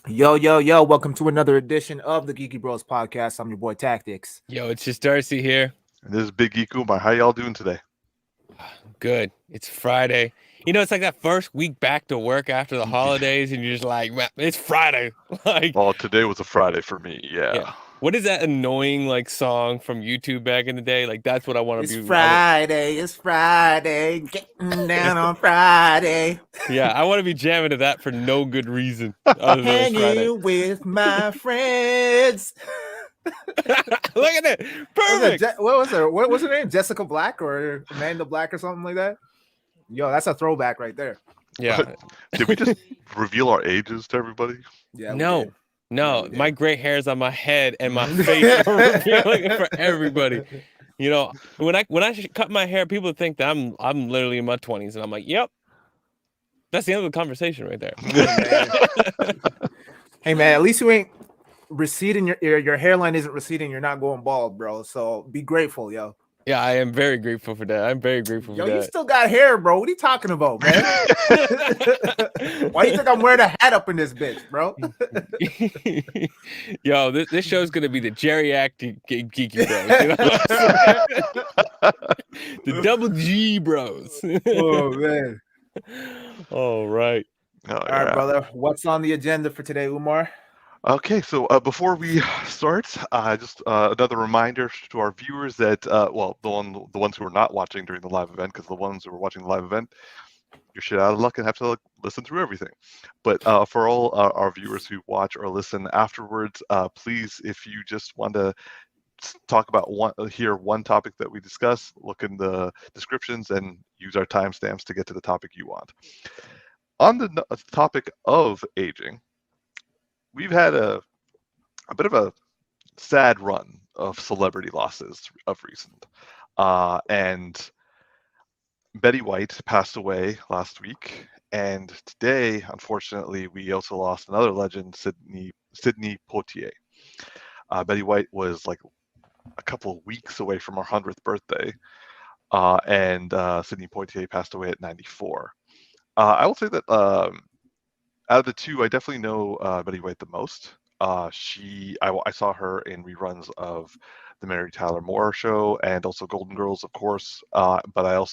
Yo, welcome to another edition of the Geeky Bros podcast. I'm your boy Tactix. Yo, it's just Darcy here. And this is Big Geeky Umar. How y'all doing today? Good. It's Friday. It's like that first week back to work after the holidays, and you're just like, man, it's Friday. Like, Well, today was a Friday for me. yeah. Yeah. What is that annoying like song from YouTube back in the day? Like, that's what I want It's to be. Friday, getting down on Friday. Yeah, I want to be jamming to that for no good reason other than it's Friday. Hanging with my friends. Look at that. Perfect. What was her name? Jessica Black or Amanda Black or something like that? Yo, that's a throwback right there. Yeah. Did we just reveal our ages to everybody? Yeah. No, did. my gray hairs on my head and my face are revealing for everybody. When I cut my hair, people think that I'm literally in my 20s, and I'm like, yep. That's the end of the conversation right there. Hey man, at least you ain't receding your hairline isn't receding. You're not going bald, bro. So be grateful, yo. Yeah, I am very grateful for that. I'm very grateful for Yo, that. you still got hair, bro. What are you talking about, man? Why you think I'm wearing a hat up in this bitch, bro? Yo, this show's gonna be the geriatric geeky bros. The double G bros. Oh man. All right. All right, brother. What's on the agenda for today, Umar? Okay, so before we start, just another reminder to our viewers that, the ones who are not watching during the live event, because the ones who are watching the live event, you're shit out of luck and have to listen through everything. But for all our viewers who watch or listen afterwards, please, if you just want to talk about one topic that we discuss, look in the descriptions and use our timestamps to get to the topic you want. On the topic of aging, we've had a bit of a sad run of celebrity losses of recent. And Betty White passed away last week. And today, unfortunately, we also lost another legend, Sidney Poitier. Betty White was like a couple of weeks away from her 100th birthday. And Sidney Poitier passed away at 94. I will say that out of the two, I definitely know Betty White the most. I saw her in reruns of the Mary Tyler Moore Show and also Golden Girls, of course. But I would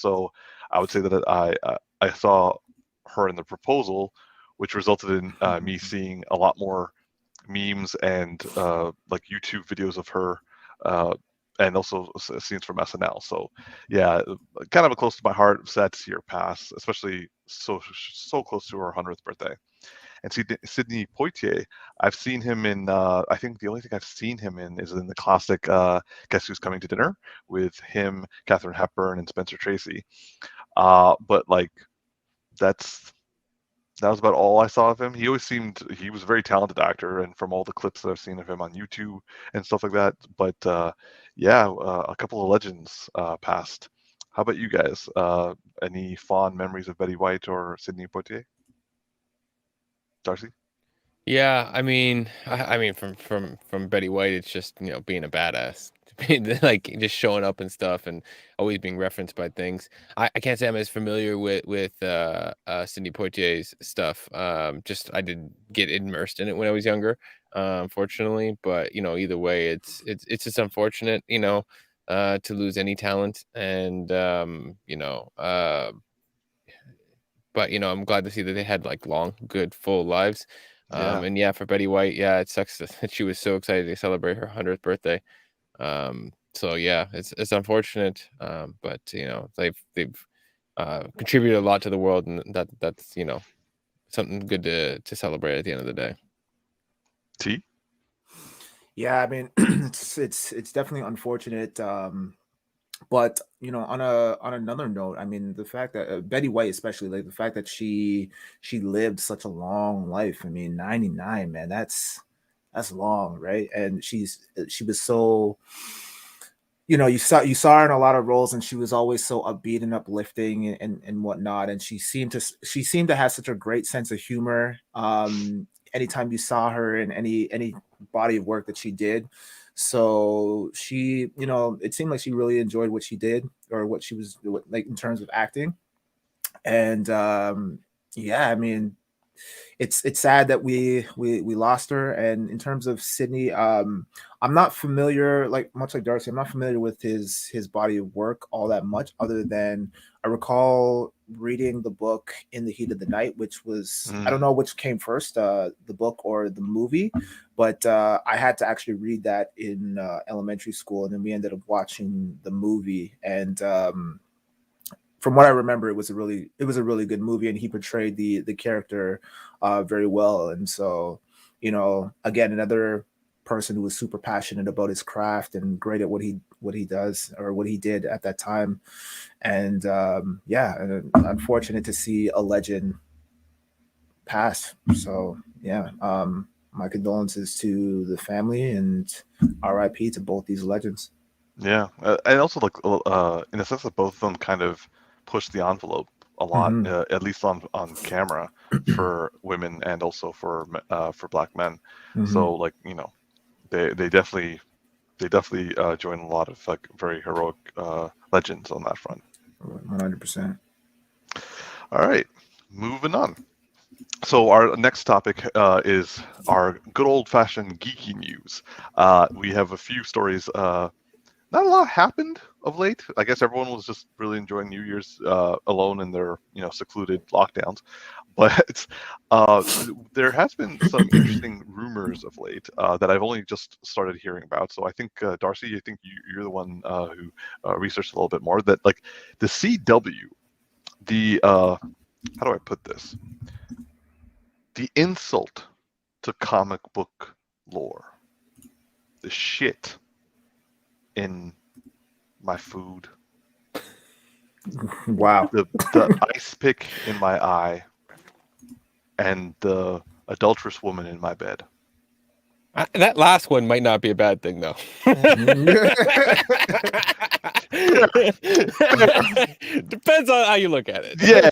say that I saw her in The Proposal, which resulted in me seeing a lot more memes and like YouTube videos of her. And also scenes from SNL. So, yeah, kind of a close to my heart. Sad to see her pass, especially so close to her 100th birthday. And Sidney Poitier, I've seen him in. I think the only thing I've seen him in is in the classic "Guess Who's Coming to Dinner" with him, Katharine Hepburn, and Spencer Tracy. But like, that was about all I saw of him. He was a very talented actor, and from all the clips that I've seen of him on YouTube and stuff like that. But a couple of legends passed. How about you guys? Any fond memories of Betty White or Sidney Poitier? Darcy? Yeah, I mean, from Betty White, it's just being a badass, like just showing up and stuff, and always being referenced by things. I can't say I'm as familiar with Sidney Poitier's stuff. Just I did get immersed in it when I was younger, unfortunately. But either way, it's just unfortunate, to lose any talent, and but I'm glad to see that they had like long, good, full lives. And yeah, for Betty White, yeah, it sucks that she was so excited to celebrate her 100th birthday. So yeah, it's unfortunate. But they've contributed a lot to the world, and that's something good to celebrate at the end of the day. T? Yeah, I mean, it's definitely unfortunate. But on another note, I mean, the fact that Betty White, especially, like the fact that she lived such a long life. I mean, 99, man, that's long, right? And she was so, you saw her in a lot of roles, and she was always so upbeat and uplifting and whatnot. And she seemed to have such a great sense of humor. Anytime you saw her in any body of work that she did. So she, it seemed like she really enjoyed what she did or what she was like in terms of acting. And yeah, I mean, it's sad that we lost her. And in terms of Sidney, I'm not familiar, like much like Darcy, I'm not familiar with his body of work all that much, other than I recall reading the book In the Heat of the Night, which was I don't know which came first, the book or the movie, but I had to actually read that in elementary school, and then we ended up watching the movie. And from what I remember, it was a really good movie, and he portrayed the character very well. And so, again, another person who was super passionate about his craft and great at what he does, or what he did at that time. And unfortunate to see a legend pass. So yeah, my condolences to the family, and RIP to both these legends. Yeah, and also in a sense that both of them kind of push the envelope a lot, at least on camera, for women and also for Black men. So they definitely join a lot of very heroic legends on that front. 100%. All right, moving on. So our next topic is our good old-fashioned geeky news. We have a few stories. Not a lot happened of late. I guess everyone was just really enjoying New Year's alone in their secluded lockdowns. But there has been some interesting rumors of late that I've only just started hearing about. So I think Darcy, I think you're the one who researched a little bit more. That the CW, how do I put this? The insult to comic book lore, the shit in my food, wow, the ice pick in my eye, and the adulterous woman in my bed. That last one might not be a bad thing, though. Depends on how you look at it. Yeah.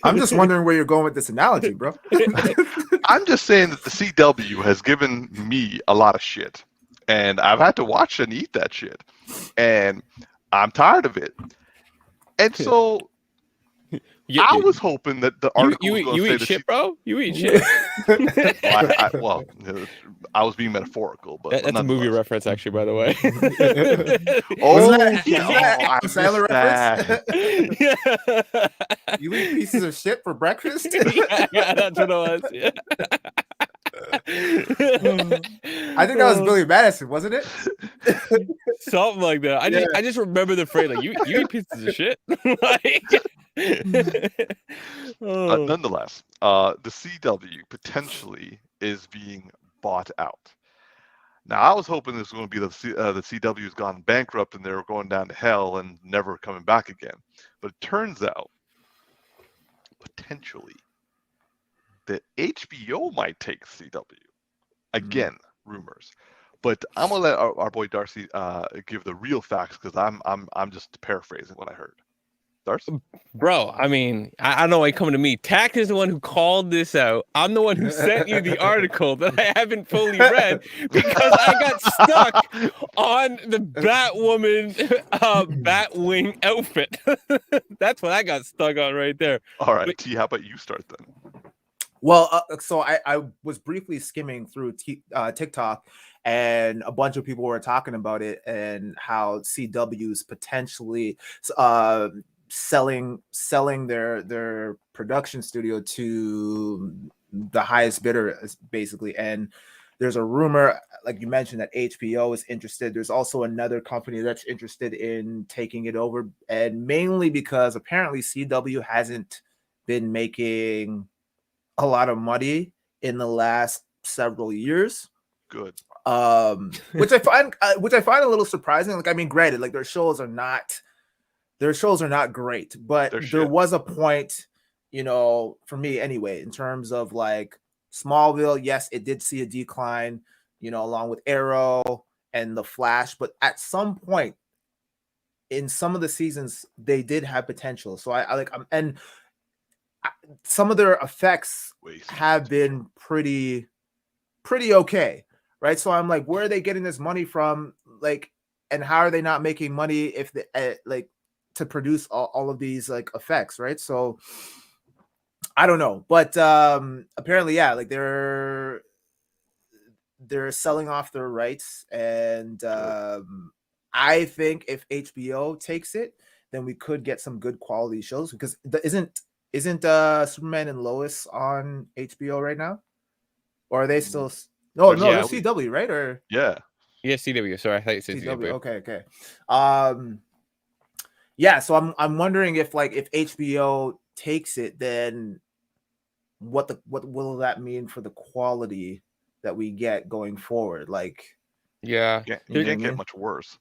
I'm just wondering where you're going with this analogy, bro. I'm just saying that the CW has given me a lot of shit, and I've had to watch and eat that shit, and I'm tired of it. And so I was hoping that the article was going to say eat shit, bro. You eat shit. I was being metaphorical, but that's a movie reference, actually, by the way. Adam Sandler reference? You eat pieces of shit for breakfast? yeah, that's what it was. Yeah. I think that was Billy Madison, wasn't it? Something like that. I just remember the phrase, like, you eat pieces of shit. Nonetheless, the CW potentially is being bought out. Now, I was hoping this was going to be the CW's gone bankrupt and they were going down to hell and never coming back again. But it turns out, potentially, that HBO might take CW. Again, rumors. But I'm gonna let our boy Darcy give the real facts, because I'm just paraphrasing what I heard. Darcy? Bro, I mean, I don't know why you're coming to me. Tact is the one who called this out. I'm the one who sent you the article that I haven't fully read because I got stuck on the Batwoman Batwing outfit. That's what I got stuck on right there. All right, T, how about you start then? Well, so I was briefly skimming through TikTok, and a bunch of people were talking about it and how CW's potentially selling their production studio to the highest bidder, basically. And there's a rumor, like you mentioned, that HBO is interested. There's also another company that's interested in taking it over, and mainly because apparently CW hasn't been making a lot of money in the last several years. Good. Which I find a little surprising. Like, I mean, granted, like their shows are not great, but there was a point, for me anyway, in terms of like Smallville. Yes, it did see a decline, along with Arrow and The Flash, but at some point in some of the seasons they did have potential. So some of their effects have been pretty okay, right? So I'm like, where are they getting this money from? Like, and how are they not making money if they to produce all of these like effects, right? So I don't know, but apparently, yeah, like they're selling off their rights, and I think if HBO takes it, then we could get some good quality shows, because isn't Superman and Lois on HBO right now, or are they still? No, There's no, Yeah. they're CW, right? Or Yeah. Yeah, CW. Sorry, I thought you said CW. CW. Okay. Yeah, so I'm wondering if HBO takes it, then what will that mean for the quality that we get going forward? Like, Yeah. You you know what I can't get mean? much worse.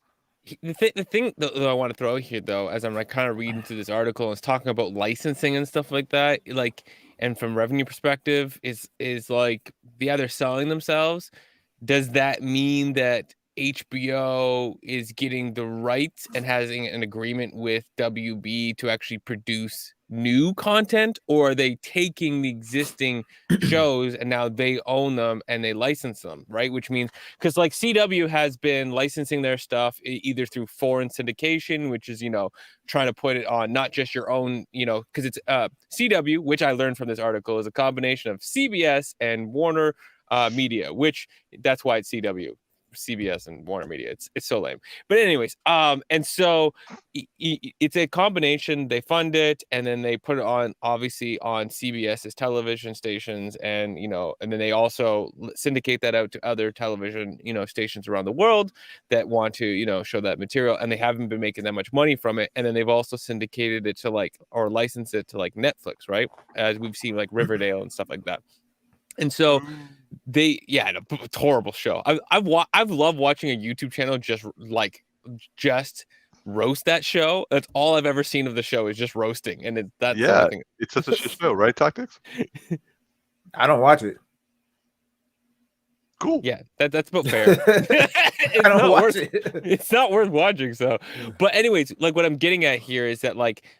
The thing that I want to throw out here, though, as I'm like kind of reading through this article and it's talking about licensing and stuff like that, like, and from revenue perspective, is like, yeah, they're selling themselves. Does that mean that HBO is getting the rights and having an agreement with WB to actually produce new content, or are they taking the existing shows and now they own them and they license them, right? Which means, because like CW has been licensing their stuff either through foreign syndication, which is, trying to put it on not just your own, because it's CW, which I learned from this article, is a combination of CBS and Warner Media, which that's why it's CW, CBS, and Warner Media. It's so lame. But anyways, and so it's a combination. They fund it, and then they put it on, obviously, on CBS's television stations, and and then they also syndicate that out to other television stations around the world that want to show that material, and they haven't been making that much money from it. And then they've also syndicated it to or licensed it to Netflix, right? As we've seen Riverdale and stuff like that. And so it's a horrible show. I've loved watching a YouTube channel just roast that show. That's all I've ever seen of the show, is just roasting, and that's the only thing. It's such a shit show, right, Tactix? I don't watch it. Cool. Yeah, that's about fair. I don't watch it. It's not worth watching. So, but anyways, what I'm getting at here is that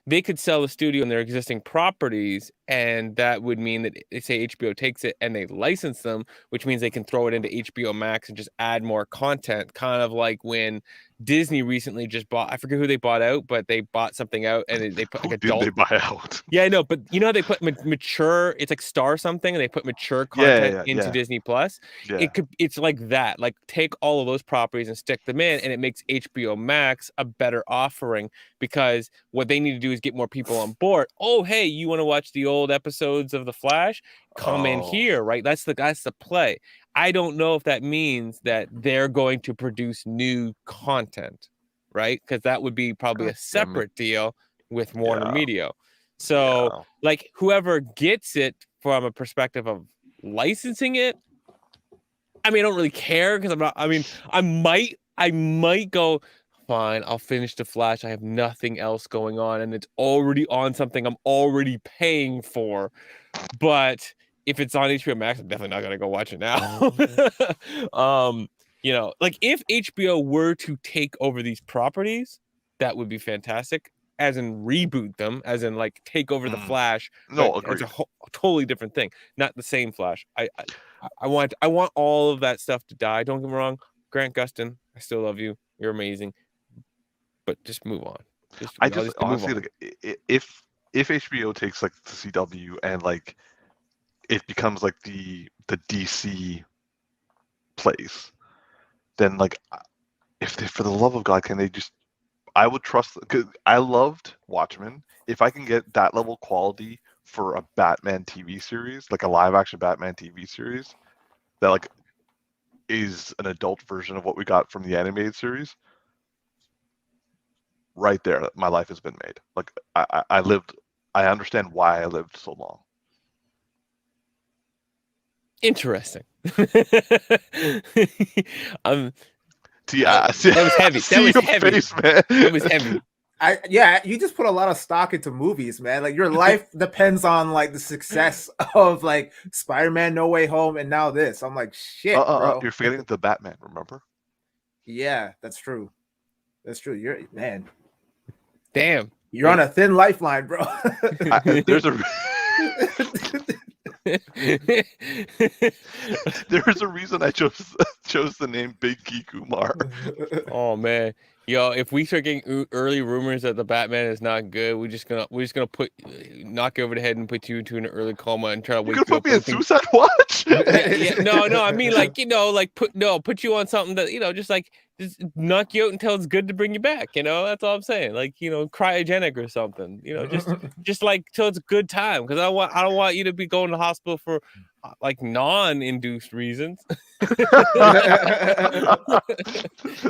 they could sell the studio and their existing properties, and that would mean that, say, HBO takes it and they license them, which means they can throw it into HBO Max and just add more content. Kind of like when Disney recently just bought, I forget who they bought out, but they bought something out and they put adult. Did they buy out? Yeah, I know, but how they put mature, it's like Star something, and they put mature content into Disney Plus. Yeah. It's like that. Take all of those properties and stick them in, and it makes HBO Max a better offering, because what they need to do is get more people on board. Oh, hey, you want to watch the old episodes of The Flash? Come in here, right? That's the play. I don't know if that means that they're going to produce new content, right? Because that would be probably a separate deal with Warner Media. So, whoever gets it from a perspective of licensing it, I mean, I don't really care, because I might go, fine, I'll finish The Flash. I have nothing else going on, and it's already on something I'm already paying for. But if it's on HBO Max, I'm definitely not gonna go watch it now. If HBO were to take over these properties, that would be fantastic. As in reboot them, as in take over The Flash. No, agreed. It's a totally different thing, not the same Flash. I want all of that stuff to die. Don't get me wrong, Grant Gustin, I still love you. You're amazing, but just move on. I just honestly if HBO takes the CW and it becomes the DC place, then if they, for the love of God, can they just? I would trust, because I loved Watchmen. If I can get that level quality for a Batman TV series, a live action Batman TV series that is an adult version of what we got from the animated series, right there, my life has been made. I understand why I lived so long. Interesting. Yeah, that was heavy. That was heavy. Face, man. That was heavy. You just put a lot of stock into movies, man. Your life depends on the success of Spider-Man No Way Home and now this. I'm shit, bro. You're forgetting the Batman, remember? Yeah, that's true. That's true. You're man. Damn. You're on a thin lifeline, bro. There's a there's a reason I chose the name Big Geek Umar. Oh man. Yo, if we start getting early rumors that the Batman is not good, we're just gonna knock you over the head and put you into an early coma and try to You're wake gonna you put up. me in Suicide Watch? Yeah, no. I mean, like, like put you on something that just knock you out until it's good to bring you back. That's all I'm saying. Like, cryogenic or something. Just like till it's a good time, because I don't want you to be going to the hospital for like non-induced reasons.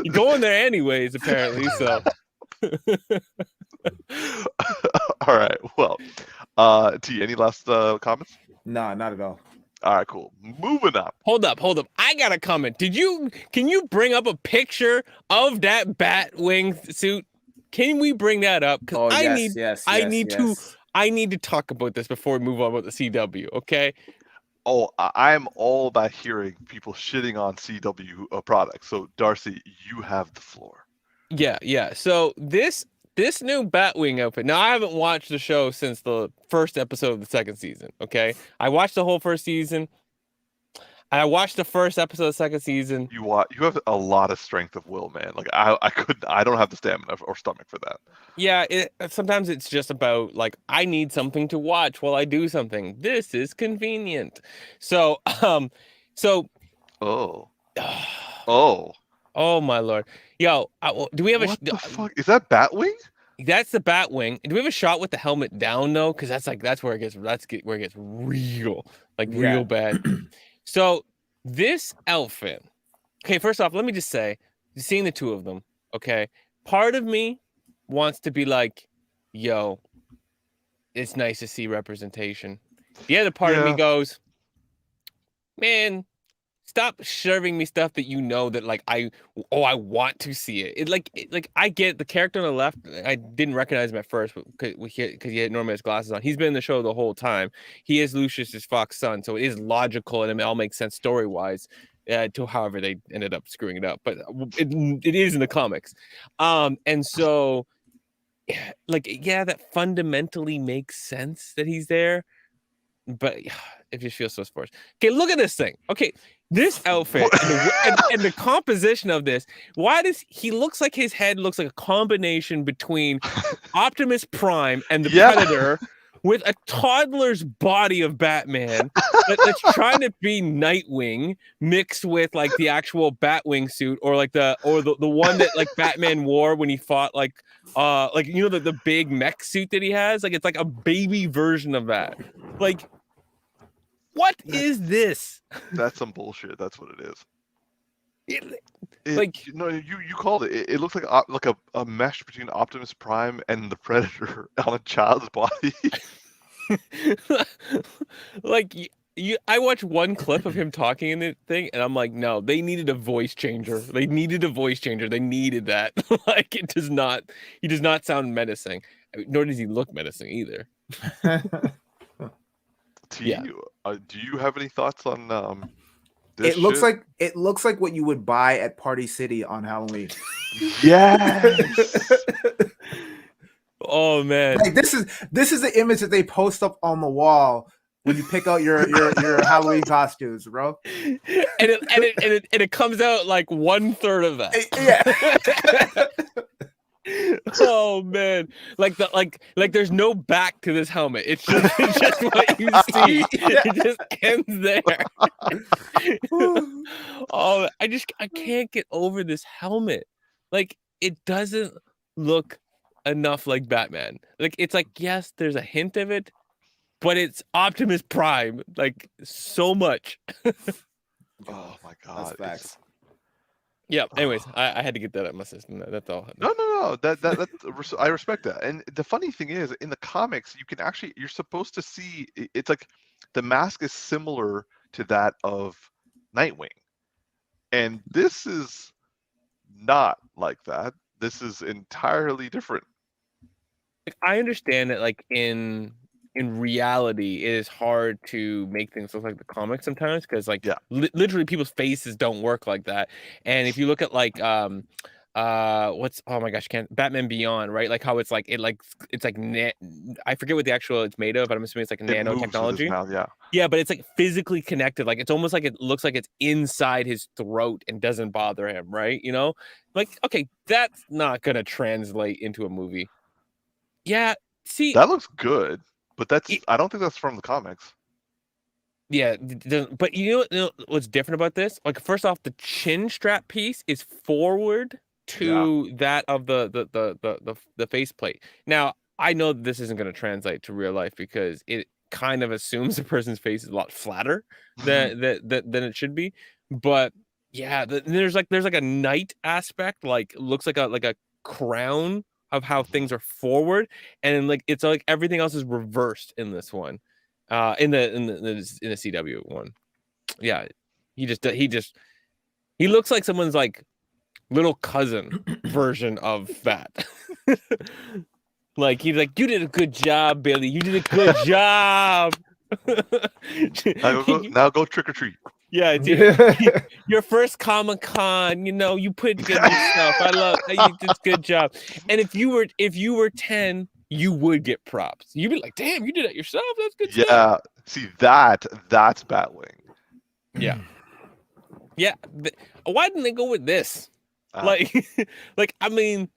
You're going there anyways, apparently. So. All right. Well, T, any last comments? Nah, not at all. All right, cool. Moving up. Hold up. I got a comment. Can you bring up a picture of that Batwing suit? Can we bring that up? Because I need to talk about this before we move on about the CW. Okay. Oh, I'm all about hearing people shitting on CW products. So, Darcy, you have the floor. Yeah. So this new Batwing outfit. Now, I haven't watched the show since the first episode of the second season. Okay, I watched the whole first season. I watched the first episode of the second season. You have a lot of strength of will, man. Like I don't have the stamina or stomach for that. Yeah, sometimes it's just about like I need something to watch while I do something. This is convenient. So oh my lord. Yo, do we have what the fuck? Is that Batwing? That's the Batwing. Do we have a shot with the helmet down though? Because that's where it gets real, real bad. So this outfit. Okay, first off, let me just say, seeing the two of them. Okay, part of me wants to be like, yo, it's nice to see representation. The other part of me goes, man, stop serving me stuff that that like I want to see it. Like I get the character on the left. I didn't recognize him at first because he had normally his glasses on. He's been in the show the whole time. He is Lucius Fox's son, so it is logical and it all makes sense story wise. To however they ended up screwing it up, but it is in the comics, and so that fundamentally makes sense that he's there, but it just feels so forced. Okay, look at this thing. Okay. This outfit and the composition of this, why does he looks like his head looks like a combination between Optimus Prime and the Predator with a toddler's body of Batman that's trying to be Nightwing mixed with like the actual Batwing suit or the one that like Batman wore when he fought the big mech suit that he has. Like it's like a baby version of that. Like what is this? That's some bullshit. That's what it is. You called it. It looks like a mesh between Optimus Prime and the Predator on a child's body. I watched one clip of him talking in the thing, and I'm like, no, they needed a voice changer. They needed that. Like it does not. He does not sound menacing, nor does he look menacing either. Do you have any thoughts on this? It looks like what you would buy at Party City on Halloween. Yes. Oh man. Like this is the image that they post up on the wall when you pick out your Halloween costumes, bro. And it comes out like 1/3 of that. Yeah. Oh man, like there's no back to this helmet. It's just what you see. It just ends there. Oh, I can't get over this helmet. Like it doesn't look enough like Batman. Like it's like yes, there's a hint of it, but it's Optimus Prime like so much. Oh my god, that's facts. Yeah. Anyways, I had to get that out of my system. That's all. No. That I respect that. And the funny thing is, in the comics, you're supposed to see. It's like the mask is similar to that of Nightwing, and this is not like that. This is entirely different. I understand that, like in reality, it is hard to make things look like the comics sometimes because, literally, people's faces don't work like that. And if you look at what's oh my gosh, can't Batman Beyond, right? Like how it's like I forget what the actual it's made of, but I'm assuming it's like It moves with his nanotechnology. mouth, yeah. Yeah, but it's like physically connected. Like it's almost like it looks like it's inside his throat and doesn't bother him, right? You know, like okay, that's not gonna translate into a movie. Yeah, see, That looks good, but It- I don't think that's from the comics. yeah, but you know what's different about this? Like first off, the chin strap piece is forward to that of the faceplate. Now I know this isn't gonna translate to real life because it kind of assumes the person's face is a lot flatter than it should be. But yeah, there's like a knight aspect, like looks like a crown of how things are forward, and like it's like everything else is reversed in this one, in the CW one. Yeah, he looks like someone's like little cousin version of that. Like he's like, you did a good job, Billy. You did a good job. Now go trick or treat. Yeah, dude. Your first Comic-Con, you know, you put it together yourself. I love you did a good job. And if you were 10, you would get props. You'd be like, damn, you did it yourself. That's good stuff. Yeah, see that's Batwing. Yeah. Yeah. Why didn't they go with this? Like I mean,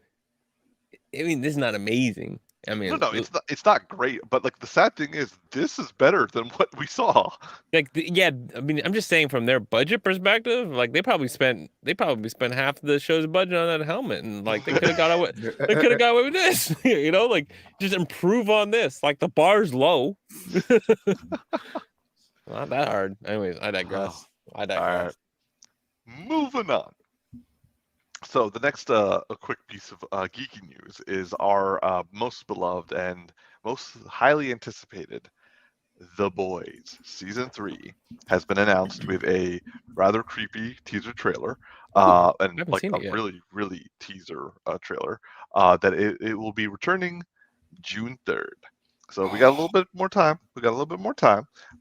this is not amazing. I mean, no, it's not great, but like the sad thing is, this is better than what we saw. Like, yeah, I mean, I'm just saying from their budget perspective, like they probably spent half the show's budget on that helmet, and like they could have got away with this, you know, like just improve on this. Like the bar's low, not that hard. Anyways, I digress. All right, moving on. So the next a quick piece of geeky news is our most beloved and most highly anticipated The Boys Season 3 has been announced with a rather creepy teaser trailer, and like a really teaser trailer, that it will be returning June 3rd. So we got a little bit more time.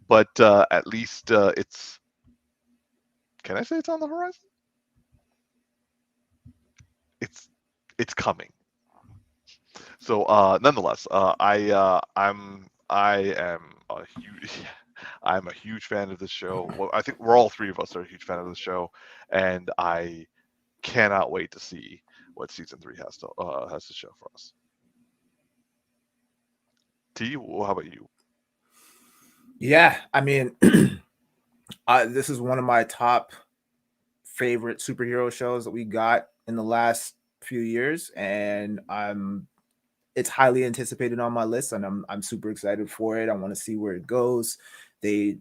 But at least it's. Can I say it's on the horizon? It's coming. So nonetheless, I'm a huge fan of this show. Well, I think we're all three of us are a huge fan of this show, and I cannot wait to see what season 3 has to show for us. T, how about you? Yeah, I mean, this is one of my top favorite superhero shows that we got in the last few years, and it's highly anticipated on my list, and I'm super excited for it. I want to see where it goes. They've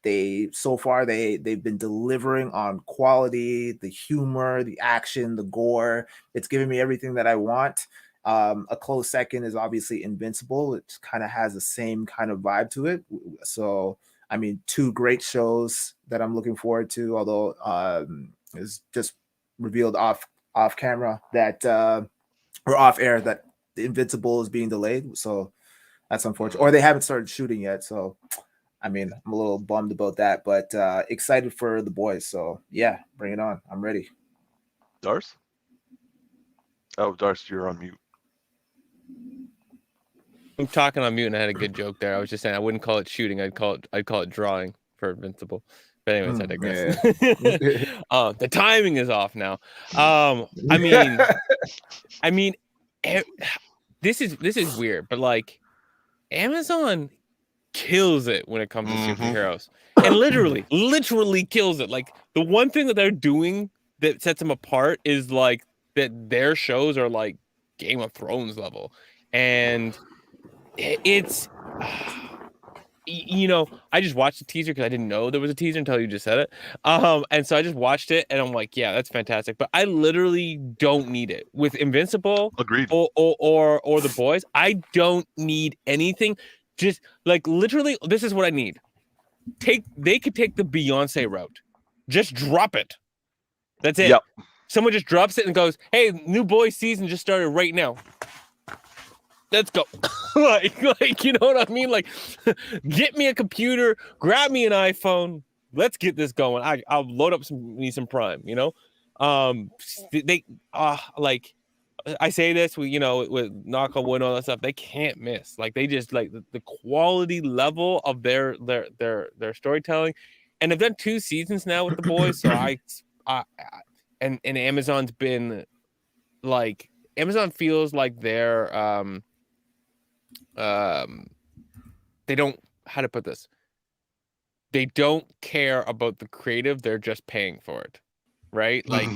been delivering on quality, the humor, the action, the gore. It's giving me everything that I want. A close second is obviously Invincible. It kind of has the same kind of vibe to it. So I mean, two great shows that I'm looking forward to, although it's just revealed off camera that or off air that the Invincible is being delayed. So that's unfortunate. Or they haven't started shooting yet. So I mean, I'm a little bummed about that, but excited for The Boys. So yeah, bring it on. I'm ready. Darcy? Oh, Darcy, you're on mute. I'm talking on mute, and I had a good joke there. I was just saying I wouldn't call it shooting. I'd call it drawing for Invincible. But anyways, I digress. Yeah. The timing is off now. I mean, this is weird, but like Amazon kills it when it comes to superheroes, and literally kills it. Like the one thing that they're doing that sets them apart is like that their shows are like Game of Thrones level, and it's. You know, I just watched the teaser because I didn't know there was a teaser until you just said it. And so I just watched it and I'm like, yeah, that's fantastic. But I literally don't need it with Invincible. Agreed. Or The Boys. I don't need anything. Just like literally, this is what I need. They could take the Beyonce route. Just drop it. That's it. Yep. Someone just drops it and goes, hey, new Boys season just started right now. Let's go. like, you know what I mean? Like, get me a computer, grab me an iPhone. Let's get this going. I'll load up some Prime, you know? They like I say this with with knock on wood and all that stuff. They can't miss. Like they just like the quality level of their storytelling, and they've done 2 seasons now with the boys. So and Amazon's been like Amazon feels like they're they don't how to put this. They don't care about the creative. They're just paying for it, right? Like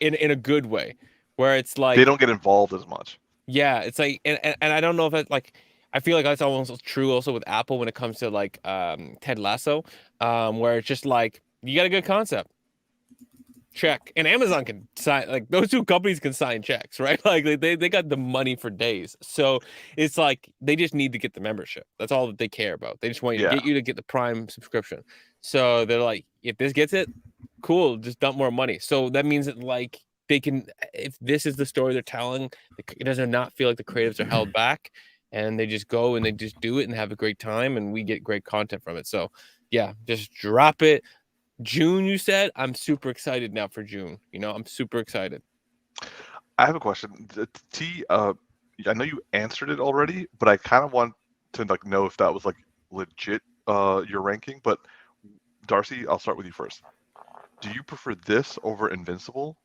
in a good way, where it's like they don't get involved as much. Yeah, it's like, and I don't know if that's like, I feel like that's almost true also with Apple when it comes to like Ted Lasso, where it's just like you got a good concept, check, and Amazon can sign, like those 2 companies can sign checks, right? Like they got the money for days, so it's like they just need to get the membership. That's all that they care about. They just want you to get you to get the Prime subscription. So they're like, if this gets it, cool, just dump more money. So that means that like they can, if this is the story they're telling, it does not feel like the creatives are held back, and they just go and they just do it and have a great time, and we get great content from it. So yeah, just drop it. June, you said. I'm super excited now for June. I'm super excited. I have a question. T, I know you answered it already, but I kind of want to like know if that was like legit your ranking. But Darcy, I'll start with you first. Do you prefer this over Invincible?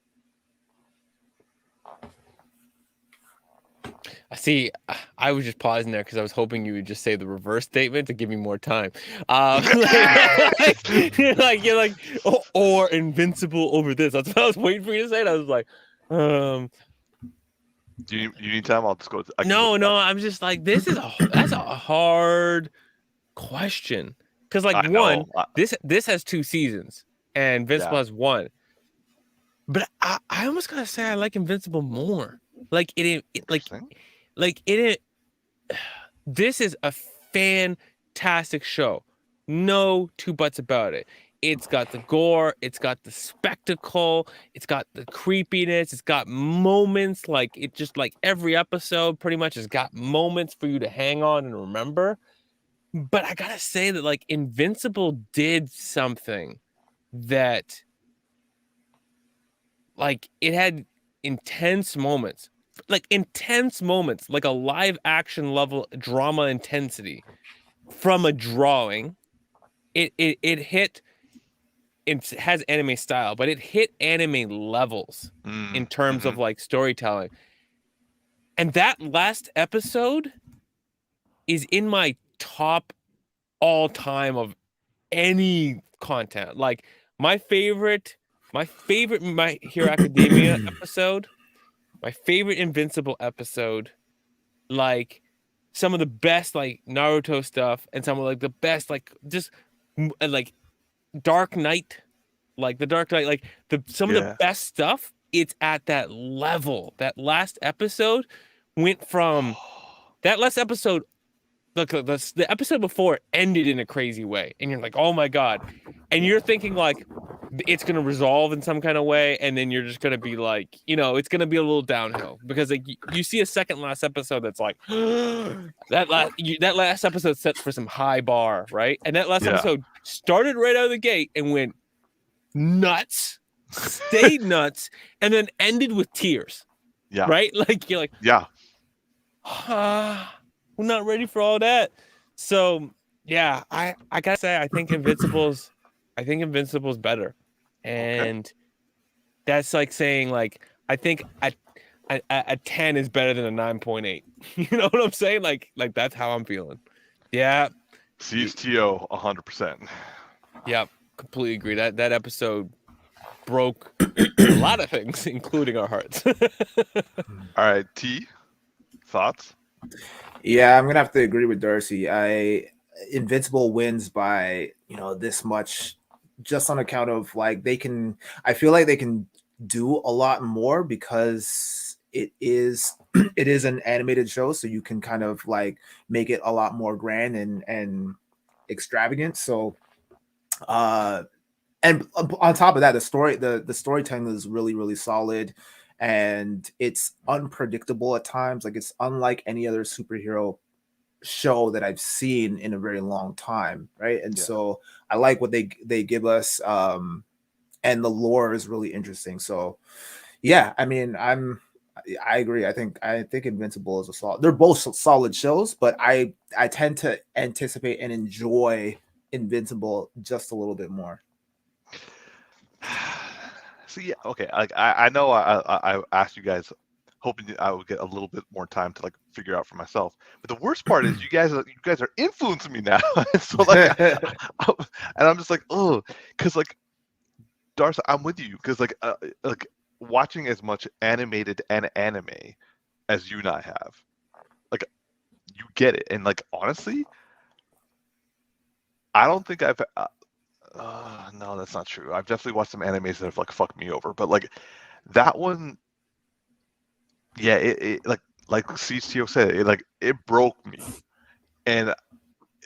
See, I was just pausing there because I was hoping you would just say the reverse statement to give me more time. You're like, or Invincible over this. That's what I was waiting for you to say. And I was like, Do you need time? I'll just go. No. I'm just like, that's a hard question because this has 2 seasons and Invincible has 1. But I almost gotta say I like Invincible more. Like this is a fantastic show. No 2 buts about it. It's got the gore, it's got the spectacle, it's got the creepiness, it's got moments, like it just like every episode pretty much has got moments for you to hang on and remember. But I gotta say that like Invincible did something that like it had intense moments, like a live action level drama intensity from a drawing. It hit. It has anime style, but it hit anime levels in terms of like storytelling. And that last episode is in my top all time of any content. Like my favorite My Hero Academia episode, my favorite Invincible episode, like some of the best like Naruto stuff, and some of like the best like just like Dark Knight, like the Dark Knight, like some of the best stuff. It's at that level. That last episode went from that last episode. Look, the episode before ended in a crazy way, and you're like, "Oh my god!" And you're thinking like it's gonna resolve in some kind of way, and then you're just gonna be like, it's gonna be a little downhill because like you see a second last episode that's like that last episode sets for some high bar, right? And that last episode started right out of the gate and went nuts, stayed nuts, and then ended with tears. Yeah. Right? Like you're like, we're not ready for all that. So yeah, I gotta say I think Invincible's better. And that's like saying like I think a 10 is better than a 9.8. You know what I'm saying? Like that's how I'm feeling. Yeah. CSTO 100%. Yep, completely agree. That episode broke a lot of things, including our hearts. All right, T, thoughts? Yeah, I'm gonna have to agree with Darcy. Invincible wins by this much, just on account of like I feel like they can do a lot more because it is an animated show, so you can kind of like make it a lot more grand and extravagant. So and on top of that, the storytelling is really, really solid, and it's unpredictable at times. Like it's unlike any other superhero show that I've seen in a very long time, right? And so I like what they give us. and the lore is really interesting. So yeah, I mean, I agree. I think Invincible is a solid. They're both solid shows, but I tend to anticipate and enjoy Invincible just a little bit more. So yeah, okay. Like I know I asked you guys, hoping I would get a little bit more time to like figure out for myself. But the worst part is you guys are influencing me now. So like, and I'm just like, oh, because like, Darcy, I'm with you because like watching as much animated and anime as you and I have, like you get it. And like honestly, I don't think I've. No, that's not true. I've definitely watched some animes that have like fucked me over, but like that one, yeah, it like CTO said, it broke me, and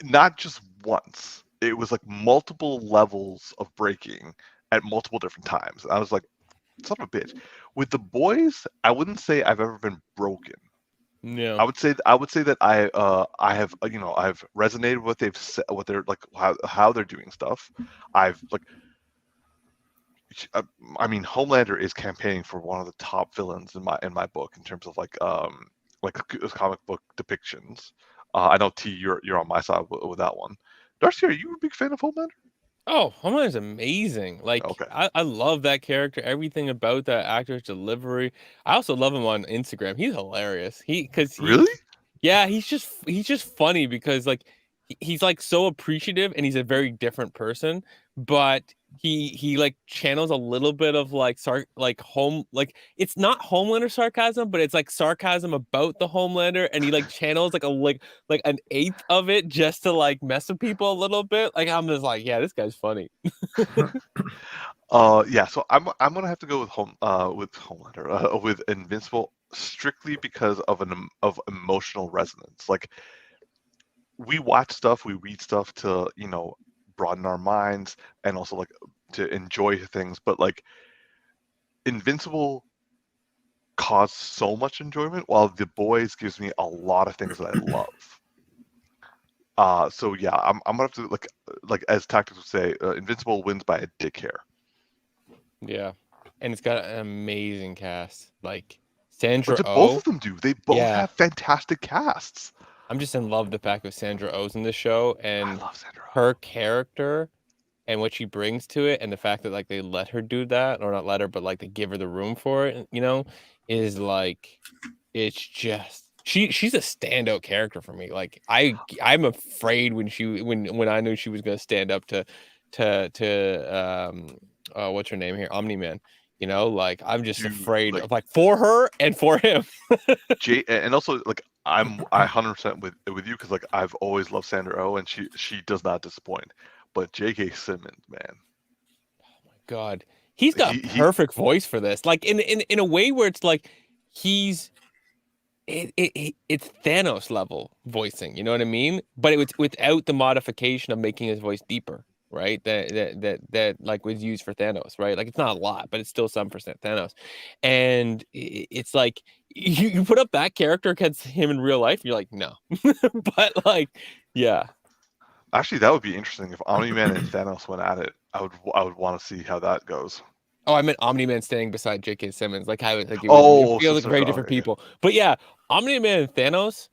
not just once. It was like multiple levels of breaking at multiple different times. I was like, son of a bitch. With the boys, I wouldn't say I've ever been broken. Yeah. I would say that I have I've resonated with what they've said, what they're like, how they're doing stuff. I've like, I mean, Homelander is campaigning for one of the top villains in my book in terms of like comic book depictions. I know T, you're on my side with that one. Darcy, are you a big fan of Homelander? Oh, Homelander's amazing. Like, Okay. I love that character. Everything about that actor's delivery. I also love him on Instagram. He's hilarious. Really? Yeah, he's just funny because like he's like so appreciative and he's a very different person, but he like channels a little bit of like like it's not Homelander sarcasm, but it's like sarcasm about the Homelander, and he like channels like an eighth of it just to like mess with people a little bit. Like I'm just like, yeah, this guy's funny. Yeah. So I'm gonna have to go with Homelander with Invincible strictly because of emotional resonance. Like we watch stuff, we read stuff to broaden our minds and also like to enjoy things, but like Invincible caused so much enjoyment, while The Boys gives me a lot of things that I love. So yeah, I'm gonna have to like as Tactix would say, Invincible wins by a dick hair. Yeah, and it's got an amazing cast. Like Sandra But both Oh. of them do. They both have fantastic casts. I'm just in love with the fact that Sandra Oh's in this show, I and love Sandra Oh. her character and what she brings to it, and the fact that like they let her do that, or not let her, but like they give her the room for it, is like, it's just she's a standout character for me. Like I'm afraid when I knew she was gonna stand up to what's her name here, Omni-Man. Like I'm just afraid of like for her and for him. And also like I 100% with you because like I've always loved Sandra Oh, and she does not disappoint. But J.K. Simmons, man, oh my God, he's got a perfect voice for this. Like in a way where it's like it's Thanos level voicing. You know what I mean? But it's without the modification of making his voice deeper. Right, that like was used for Thanos, right? Like it's not a lot, but it's still some percent Thanos, and it's like you put up that character against him in real life, and you're like, no, but like, yeah. Actually, that would be interesting if Omni-Man and Thanos went at it. I would want to see how that goes. Oh, I meant Omni-Man standing beside J.K. Simmons, like how like it feels like very different people. But yeah, Omni-Man and Thanos,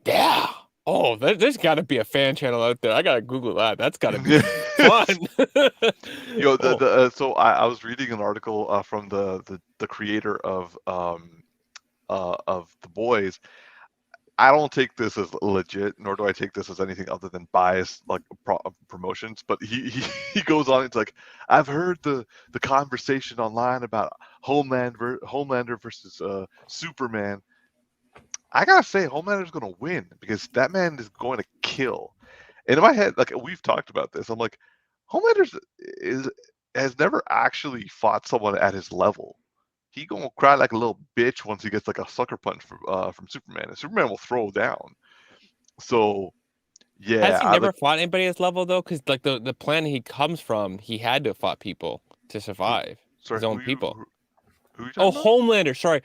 yeah. Oh, there's got to be a fan channel out there. I gotta Google that. That's gotta be fun. So I was reading an article from the creator of The Boys. I don't take this as legit, nor do I take this as anything other than biased like promotions. But he goes on. It's like, I've heard the conversation online about Homelander versus Superman. I gotta say, Homelander's gonna win because that man is going to kill. And in my head, like we've talked about this, I'm like, Homelander has never actually fought someone at his level. He gonna cry like a little bitch once he gets like a sucker punch from Superman, and Superman will throw down. So yeah, has he never fought anybody at his level though? Because like the planet he comes from, he had to have fought people to survive. His own people. Who you Homelander. Sorry.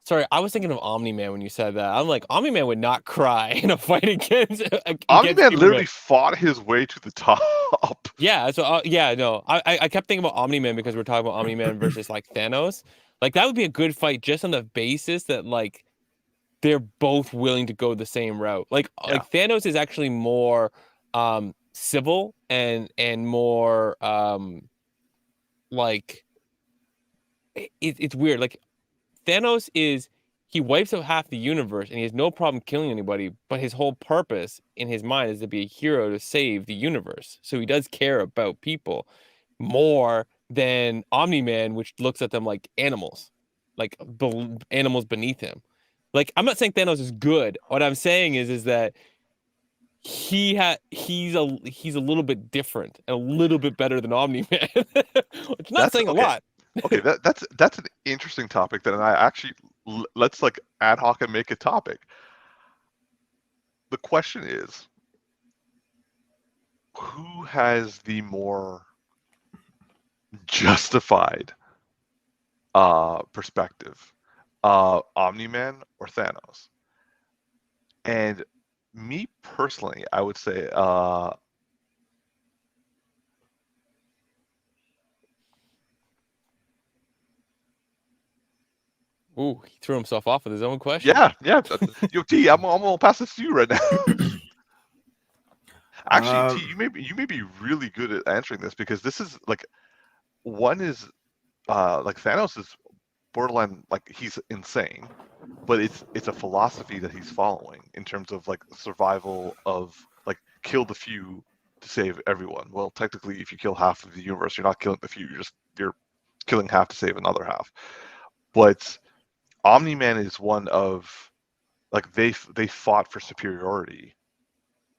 Sorry, I was thinking of Omni-Man when you said that. I'm like, Omni-Man would not cry in a fight against Omni-Man Superman. literally fought his way to the top. Yeah, so yeah, no, I kept thinking about Omni-Man because we're talking about Omni-Man versus like Thanos. Like that would be a good fight just on the basis that like they're both willing to go the same route. Like Thanos is actually more civil and more like it's weird. Like Thanos he wipes out half the universe and he has no problem killing anybody, but his whole purpose in his mind is to be a hero to save the universe. So he does care about people more than Omni-Man, which looks at them like animals, like animals beneath him. Like, I'm not saying Thanos is good. What I'm saying is that he's a little bit different and a little bit better than Omni-Man. It's not saying a lot. Okay, that's an interesting topic that I actually let's like ad hoc and make a topic. The question is, who has the more justified perspective, Omni-Man or Thanos? And me personally, I would say ooh, he threw himself off with his own question. Yeah. Yo, T, I'm gonna pass this to you right now. Actually, T, you may be really good at answering this because this is like one is like Thanos is borderline, like he's insane, but it's a philosophy that he's following in terms of like survival of like kill the few to save everyone. Well, technically, if you kill half of the universe, you're not killing the few. You're killing half to save another half. But Omni-Man is one of like they fought for superiority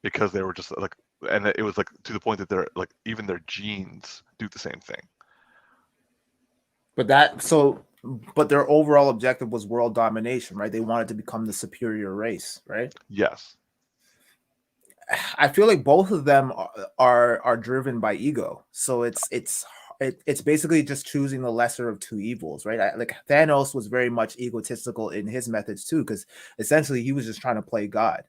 because they were just like, and it was like to the point that they're like even their genes do the same thing. But their overall objective was world domination, right? They wanted to become the superior race, right? Yes. I feel like both of them are driven by ego. So it's basically just choosing the lesser of two evils, right? Like Thanos was very much egotistical in his methods too, because essentially he was just trying to play God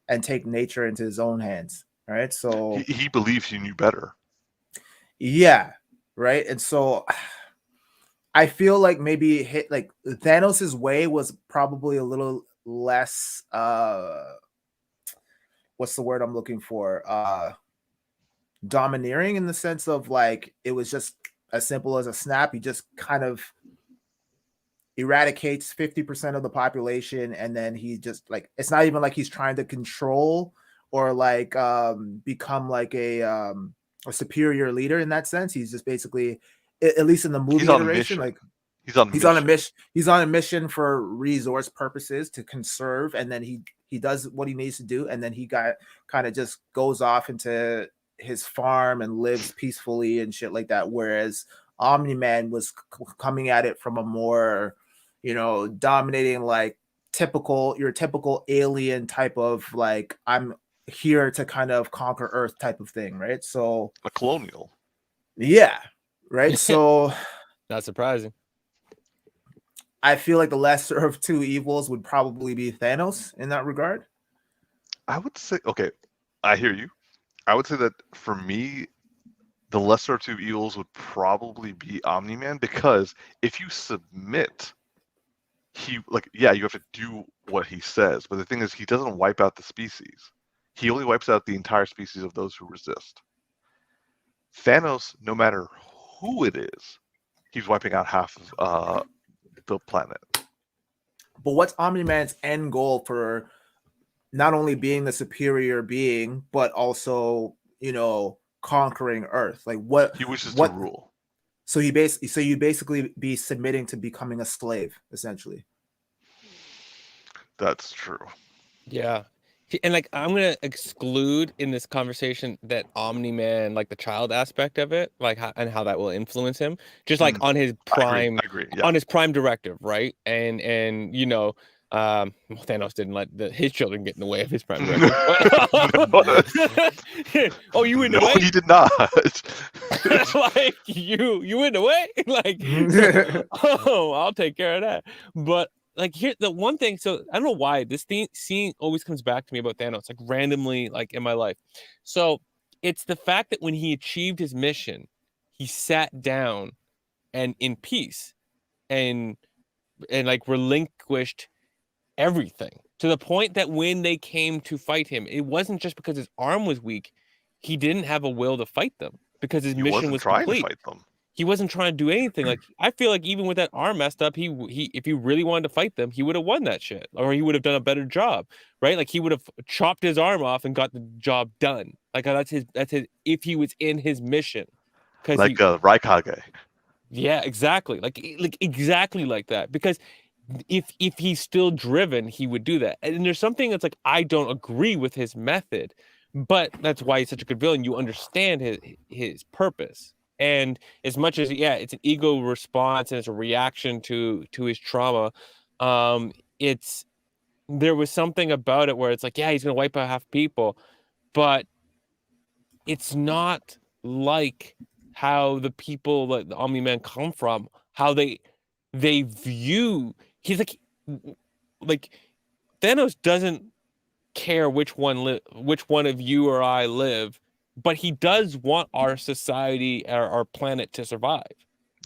and take nature into his own hands, right? So he believes he knew better. Yeah, right. And so I feel like maybe Thanos's way was probably a little less what's the word I'm looking for? Domineering, in the sense of like it was just as simple as a snap. He just kind of eradicates 50% of the population, and then he just like, it's not even like he's trying to control or like become like a superior leader in that sense. He's just basically, at least in the movie iteration, like he's on a mission for resource purposes to conserve, and then he does what he needs to do, and then he kind of just goes off into his farm and lives peacefully and shit like that. Whereas Omni-Man was coming at it from a more, dominating, like your typical alien type of like, I'm here to kind of conquer Earth type of thing, right? So a colonial. Yeah, right. So not surprising. I feel like the lesser of two evils would probably be Thanos in that regard. I would say, okay, I hear you. I would say that for me, the lesser of two evils would probably be Omni-Man, because if you submit, you have to do what he says. But the thing is, he doesn't wipe out the species. He only wipes out the entire species of those who resist. Thanos, no matter who it is, he's wiping out half of the planet. But what's Omni-Man's end goal for not only being the superior being, but also, conquering Earth? Like what he wishes to rule. So you basically be submitting to becoming a slave, essentially. That's true. Yeah. And like, I'm going to exclude in this conversation that Omni-Man, like the child aspect of it, like and how that will influence him, just like on his prime, I agree, yeah. On his prime directive. Right. And Thanos didn't let his children get in the way of his prime directive. Oh, you in the way? No, he did not. Like you in the way? Like, oh, I'll take care of that. But like here the one thing. So I don't know why this scene always comes back to me about Thanos, like randomly, like in my life. So it's the fact that when he achieved his mission, he sat down and in peace and like relinquished everything to the point that when they came to fight him, it wasn't just because his arm was weak. He didn't have a will to fight them because his He mission wasn't was trying to complete. fight them. He wasn't trying to do anything. Like I feel like even with that arm messed up, he if he really wanted to fight them, he would have won that shit, or he would have done a better job, right? Like he would have chopped his arm off and got the job done. Like that's his if he was in his mission, because Like Raikage. yeah, exactly. Like exactly like that. Because if he's still driven, he would do that. And there's something that's like I don't agree with his method, but that's why he's such a good villain. You understand his purpose. And as much as it's an ego response and it's a reaction to his trauma, it's there was something about it where it's like, yeah, he's gonna wipe out half people, but it's not like how the people like the Omni-Man come from, how they view he's like Thanos doesn't care which one of you or I live, but he does want our society, our planet to survive.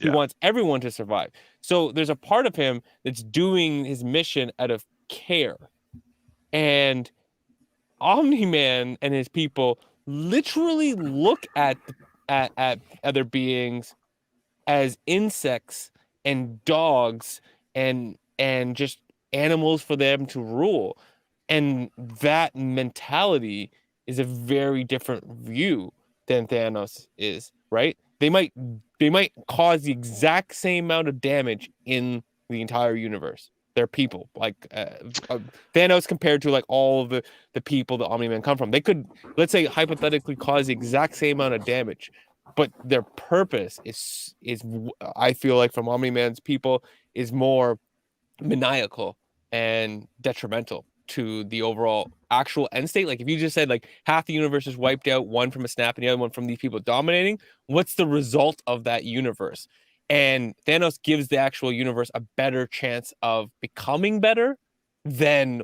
He Yeah. wants everyone to survive. So there's a part of him that's doing his mission out of care. And Omni-Man and his people literally look at other beings as insects and dogs and just animals for them to rule. And that mentality is a very different view than Thanos is, right? They might cause the exact same amount of damage in the entire universe. They're people, like Thanos compared to like all of the people the Omni-Man come from. They could, let's say, hypothetically cause the exact same amount of damage, but their purpose is I feel like from Omni-Man's people is more maniacal and detrimental to the overall actual end state. Like if you just said like half the universe is wiped out, one from a snap and the other one from these people dominating, what's the result of that universe? And Thanos gives the actual universe a better chance of becoming better than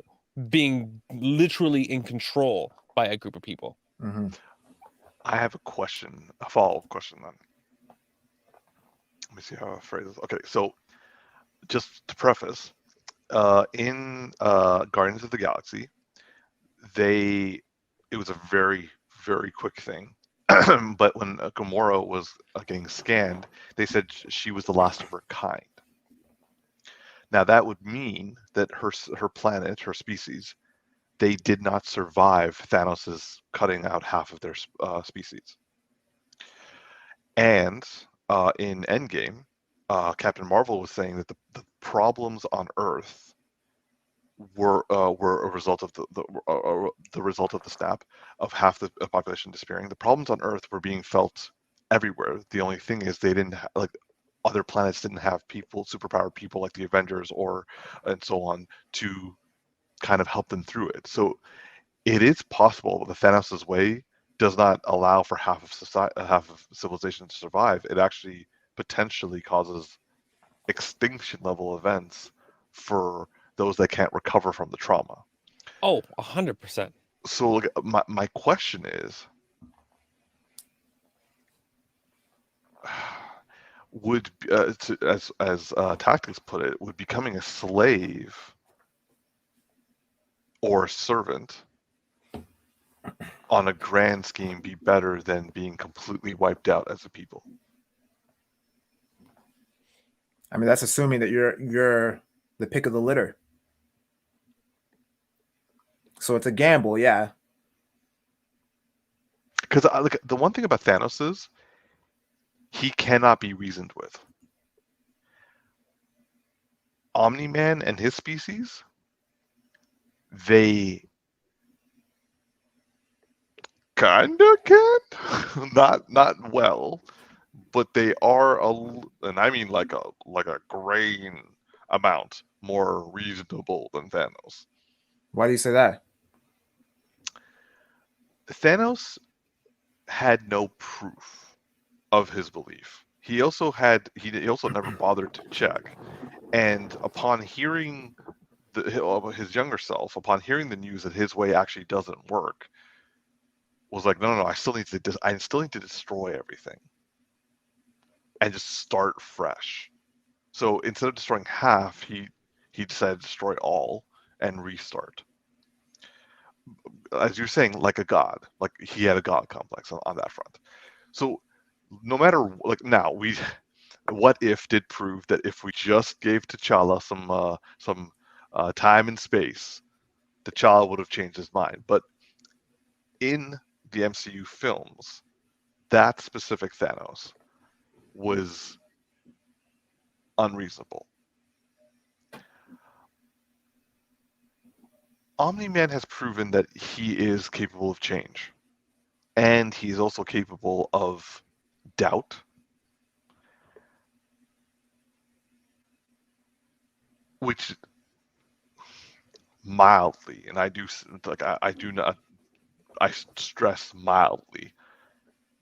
being literally in control by a group of people. Mm-hmm. I have a follow-up question then. Let me see how I phrase this. Okay, so just to preface, in Guardians of the Galaxy, it was a very, very quick thing. But when Gamora was getting scanned, they said she was the last of her kind. Now that would mean that her planet, her species, they did not survive Thanos's cutting out half of their species. And in Endgame, Captain Marvel was saying that the problems on Earth were a result of the result of the snap of half the population disappearing. The problems on Earth were being felt everywhere. The only thing is they didn't like other planets didn't have people, superpowered people like the Avengers and so on to kind of help them through it. So it is possible that Thanos' way does not allow for half of civilization to survive. It actually potentially causes extinction level events for those that can't recover from the trauma. Oh, 100%. So look, my question is, would as Tactix put it, would becoming a slave or a servant on a grand scheme be better than being completely wiped out as a people? I mean, that's assuming that you're the pick of the litter. So it's a gamble, yeah. Because look, the one thing about Thanos is he cannot be reasoned with. Omni-Man and his species, they kinda can, not well, but they are and I mean like a grain amount more reasonable than Thanos. Why do you say that? Thanos had no proof of his belief. He also never bothered to check. And upon hearing his younger self, upon hearing the news that his way actually doesn't work, was like, no, I still need to destroy everything and just start fresh. So instead of destroying half, he decided to destroy all and restart. As you're saying, like a god, like he had a god complex on that front. So no matter, like, now what if did prove that if we just gave T'Challa some time and space, T'Challa would have changed his mind. But in the MCU films, that specific Thanos was unreasonable. Omni-Man has proven that he is capable of change, and he's also capable of doubt. Which mildly, and I do not, I stress mildly,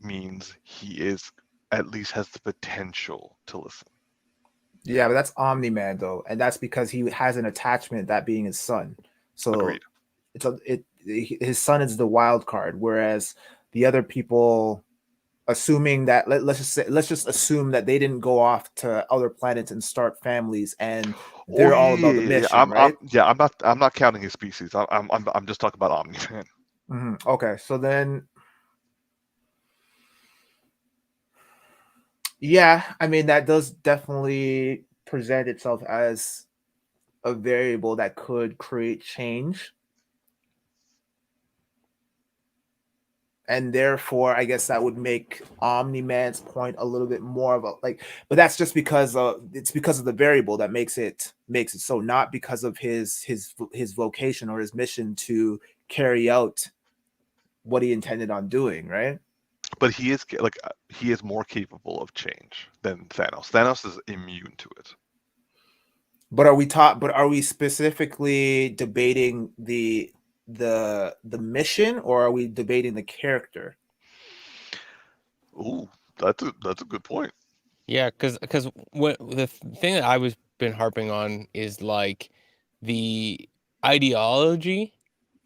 means he is at least has the potential to listen. Yeah, but that's Omni-Man though, and that's because he has an attachment, that being his son. So Agreed. his son is the wild card, whereas the other people, assuming that let's just assume that they didn't go off to other planets and start families, and they're all about the mission, right? I'm not counting his species. I'm just talking about Omni-Man. Mm-hmm. Okay, so then, yeah, I mean, that does definitely present itself as a variable that could create change. And therefore, I guess that would make Omni-Man's point a little bit more of a like, but that's just because it's because of the variable that makes it so, not because of his vocation or his mission to carry out what he intended on doing, right? But he is more capable of change than Thanos. Thanos is immune to it. But are we specifically debating the mission, or are we debating the character? Ooh, that's a good point. Yeah, because what the thing that I was been harping on is like the ideology,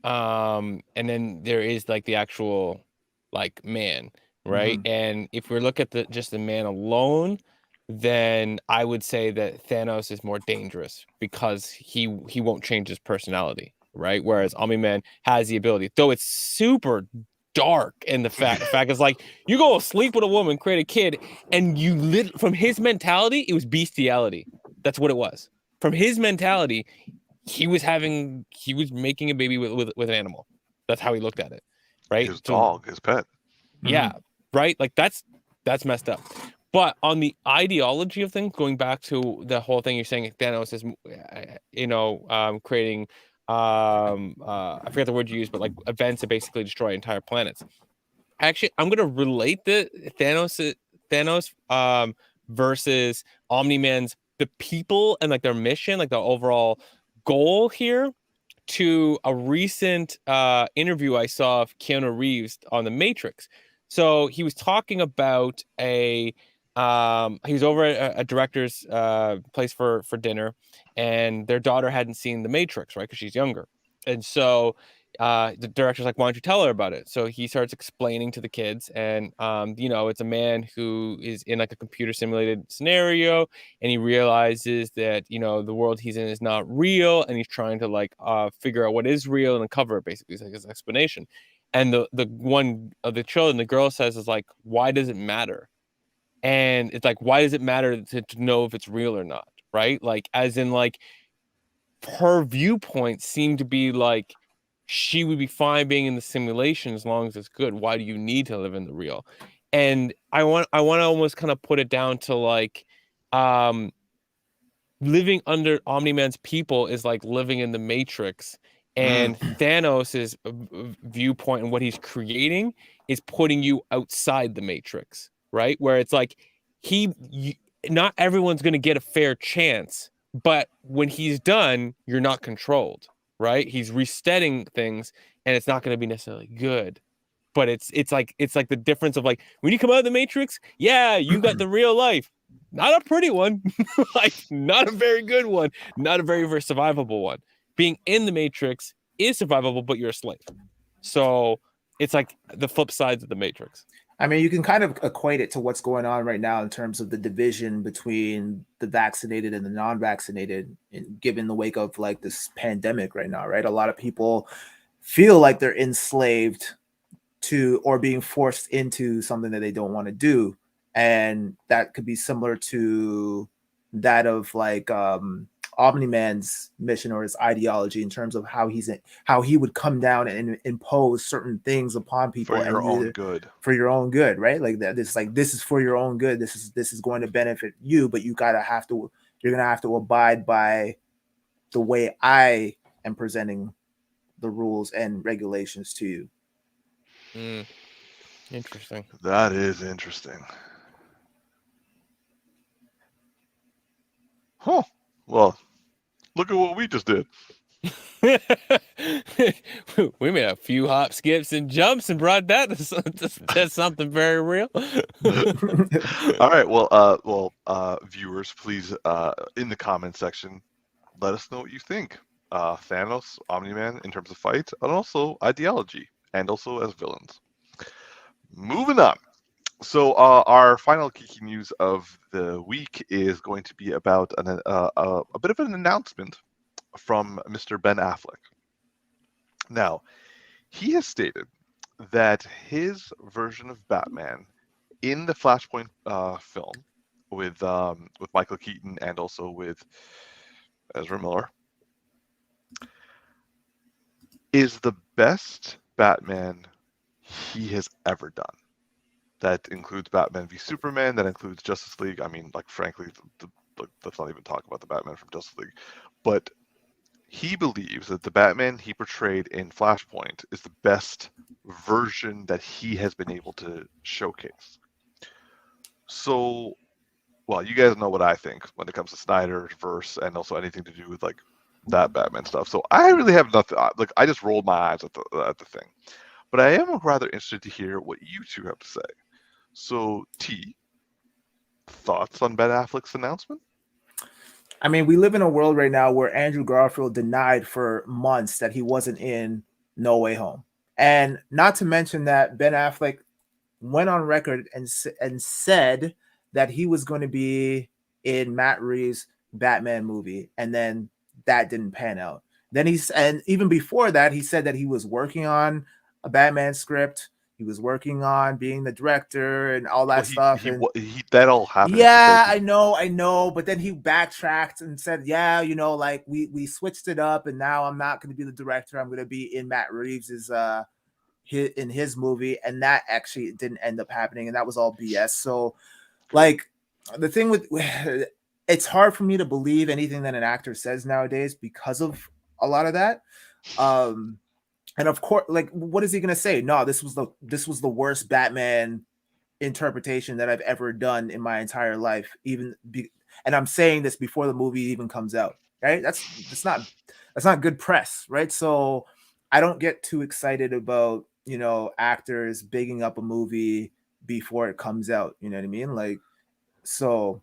and then there is like the actual like man, right? Mhm. And if we look at just the man alone, then I would say that Thanos is more dangerous because he won't change his personality, right? Whereas Omni-Man has the ability, though it's super dark. And the fact is, like, you go sleep with a woman, create a kid, and from his mentality, it was bestiality. That's what it was. From his mentality, he was making a baby with an animal. That's how he looked at it, right? His dog, his pet. Yeah, right. Like that's messed up. But on the ideology of things, going back to the whole thing you're saying, Thanos is, creating, I forget the word you used, but like events that basically destroy entire planets. Actually, I'm gonna relate the Thanos versus Omni-Man's the people and like their mission, like the overall goal here, to a recent interview I saw of Keanu Reeves on The Matrix. So he was talking about he was over at a director's place for dinner, and their daughter hadn't seen The Matrix, right? Because she's younger. And so the director's like, why don't you tell her about it? So he starts explaining to the kids, and it's a man who is in like a computer simulated scenario, and he realizes that the world he's in is not real, and he's trying to like figure out what is real and uncover it. Basically, it's like his explanation. And the one of the children, the girl says, is like, why does it matter? And it's like, why does it matter to know if it's real or not? Right? Like, as in, like, her viewpoint seemed to be like she would be fine being in the simulation as long as it's good. Why do you need to live in the real? And I want to almost kind of put it down to like living under Omni-Man's people is like living in the Matrix, and Thanos's viewpoint and what he's creating is putting you outside the Matrix, right? Where it's like not everyone's going to get a fair chance, but when he's done, you're not controlled, right? He's resetting things, and it's not going to be necessarily good. But it's like the difference of like when you come out of the Matrix, yeah, you got the real life. not a pretty one, like not a very good one, not a very survivable one. Being in the Matrix is survivable, but you're a slave. So it's like the flip sides of the Matrix. I mean, you can kind of equate it to what's going on right now in terms of the division between the vaccinated and the non-vaccinated, given the wake of like this pandemic right now, right? A lot of people feel like they're enslaved to or being forced into something that they don't want to do. And that could be similar to that of like Omni-Man's mission or his ideology in terms of how he would come down and impose certain things upon people for your and own good. For your own good, right? Like that. This is for your own good. This is going to benefit you, but you're gonna have to abide by the way I am presenting the rules and regulations to you. Interesting. That is interesting. Huh. Well, look at what we just did. We made a few hop, skips, and jumps and brought that to something very real. All right. Well, viewers, please, in the comment section, let us know what you think. Thanos, Omni-Man in terms of fights, and also ideology, and also as villains. Moving on. So our final geeky news of the week is going to be about a bit of an announcement from Mr. Ben Affleck. Now, he has stated that his version of Batman in the Flashpoint film with Michael Keaton and also with Ezra Miller is the best Batman he has ever done. That includes Batman v Superman. That includes Justice League. I mean, like, frankly, let's not even talk about the Batman from Justice League. But he believes that the Batman he portrayed in Flashpoint is the best version that he has been able to showcase. So, well, you guys know what I think when it comes to Snyder's verse and also anything to do with like that Batman stuff. So I really have nothing. Like, I just rolled my eyes at the thing. But I am rather interested to hear what you two have to say. So, T, thoughts on Ben Affleck's announcement? I mean, we live in a world right now where Andrew Garfield denied for months that he wasn't in No Way Home. And not to mention that Ben Affleck went on record and said that he was going to be in Matt Reeves' Batman movie. And then that didn't pan out. And even before that, he said that he was working on a Batman script. He was working on being the director and all that stuff. That all happened. Yeah, I know. But then he backtracked and said, yeah, like we switched it up and now I'm not going to be the director. I'm going to be in Matt Reeves's in his movie. And that actually didn't end up happening. And that was all BS. So like the thing with it's hard for me to believe anything that an actor says nowadays because of a lot of that. And of course, like, what is he gonna say? No, this was the worst Batman interpretation that I've ever done in my entire life. And I'm saying this before the movie even comes out, right? That's not good press, right? So I don't get too excited about actors bigging up a movie before it comes out. You know what I mean? Like, so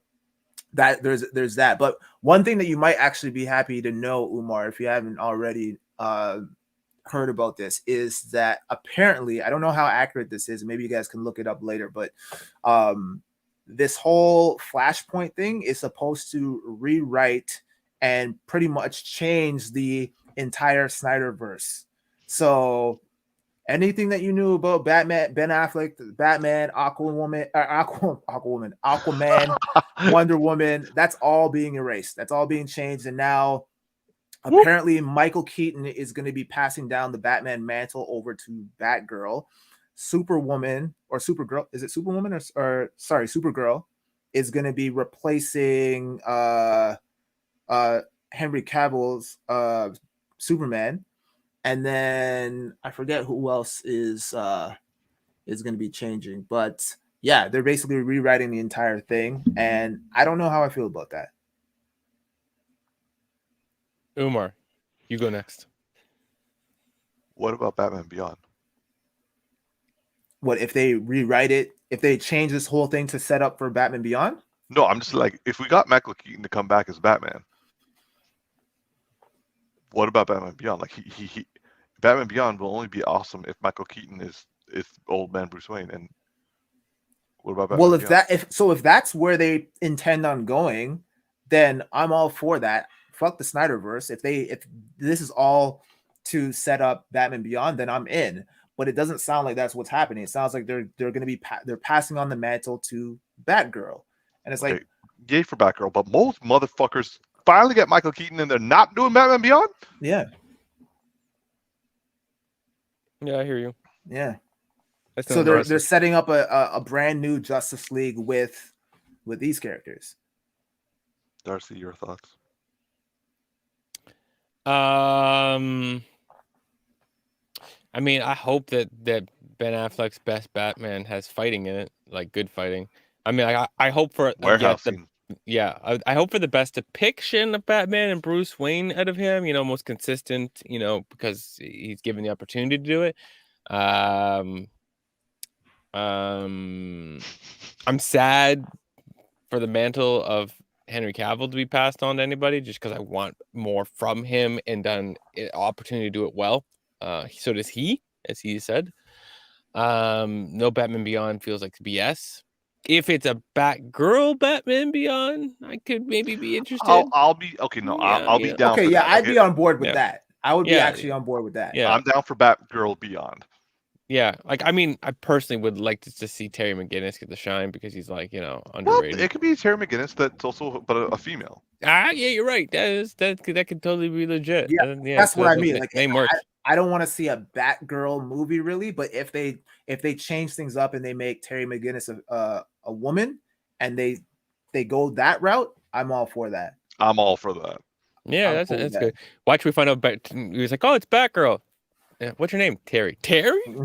that there's that. But one thing that you might actually be happy to know, Umar, if you haven't already heard about this, is that apparently, I don't know how accurate this is, maybe you guys can look it up later, but this whole Flashpoint thing is supposed to rewrite and pretty much change the entire Snyderverse. So anything that you knew about Batman, Ben Affleck, Batman, Aquaman, Wonder Woman, that's all being erased. That's all being changed. And now apparently Michael Keaton is going to be passing down the Batman mantle over to Batgirl. Superwoman or Supergirl, is it Superwoman or sorry, Supergirl is going to be replacing Henry Cavill's Superman. And then I forget who else is going to be changing, but yeah, they're basically rewriting the entire thing, and I don't know how I feel about that. Umar, you go next. What about Batman Beyond? What if they rewrite it? If they change this whole thing to set up for Batman Beyond? No, I'm just like, if we got Michael Keaton to come back as Batman, what about Batman Beyond? Like he Batman Beyond will only be awesome if Michael Keaton is old man Bruce Wayne. And what about Batman Well, Beyond? if that's where they intend on going, then I'm all for that. Fuck the Snyderverse. If this is all to set up Batman Beyond, then I'm in. But it doesn't sound like that's what's happening. It sounds like they're going to be they're passing on the mantle to Batgirl, and it's Okay, like, yay for Batgirl, but most motherfuckers finally get Michael Keaton and they're not doing Batman Beyond. yeah, Yeah, I hear you. yeah. That's So not they're setting up a brand new Justice League with these characters. Darcy, your thoughts? I mean, I hope that Ben Affleck's best Batman has fighting in it, like good fighting. I mean, I hope for Warehouse scene. I hope for the best depiction of Batman and Bruce Wayne out of him. You know, most consistent. You know, because he's given the opportunity to do it. I'm sad for the mantle of Henry Cavill to be passed on to anybody, just because I want more from him and done opportunity to do it well. So does he, as he said. No Batman Beyond feels like BS. If it's a Batgirl Batman Beyond, I could maybe be interested. I'll be okay. No, I'll be down. Okay, for yeah, that. I'd be on board with that. I would be Yeah, actually on board with that. yeah. I'm down for Batgirl Beyond. Yeah, like I mean, I personally would like to see Terry McGinnis get the shine because he's like, you know, Well, underrated. it could be Terry McGinnis that's also but a female. Yeah, you're right. That could totally be legit. Yeah, that's what I mean. Like, name works. I don't want to see a Batgirl movie really, but if they change things up and they make Terry McGinnis a woman and they go that route, I'm all for that. I'm all for that. Yeah, that's good. Watch we find out. He was like, "Oh, it's Batgirl." Yeah, what's your name? Terry. Terry? We're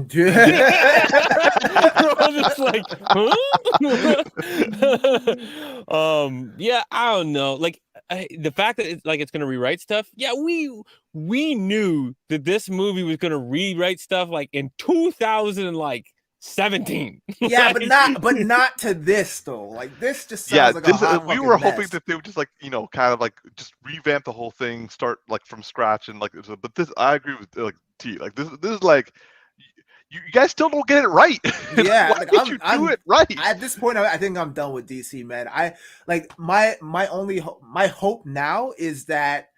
all just like, huh? Yeah, I don't know. Like the fact that it's gonna rewrite stuff. Yeah, we knew that this movie was gonna rewrite stuff like in 2017. Yeah, but not to this though. Like this just sounds we were hoping that they would just like kind of like just revamp the whole thing, start like from scratch, and like. But this, I agree with like T. Like this is like you guys still don't get it right. Yeah, why can't you do it right? At this point, I think I'm done with DC, man. I like my hope now is that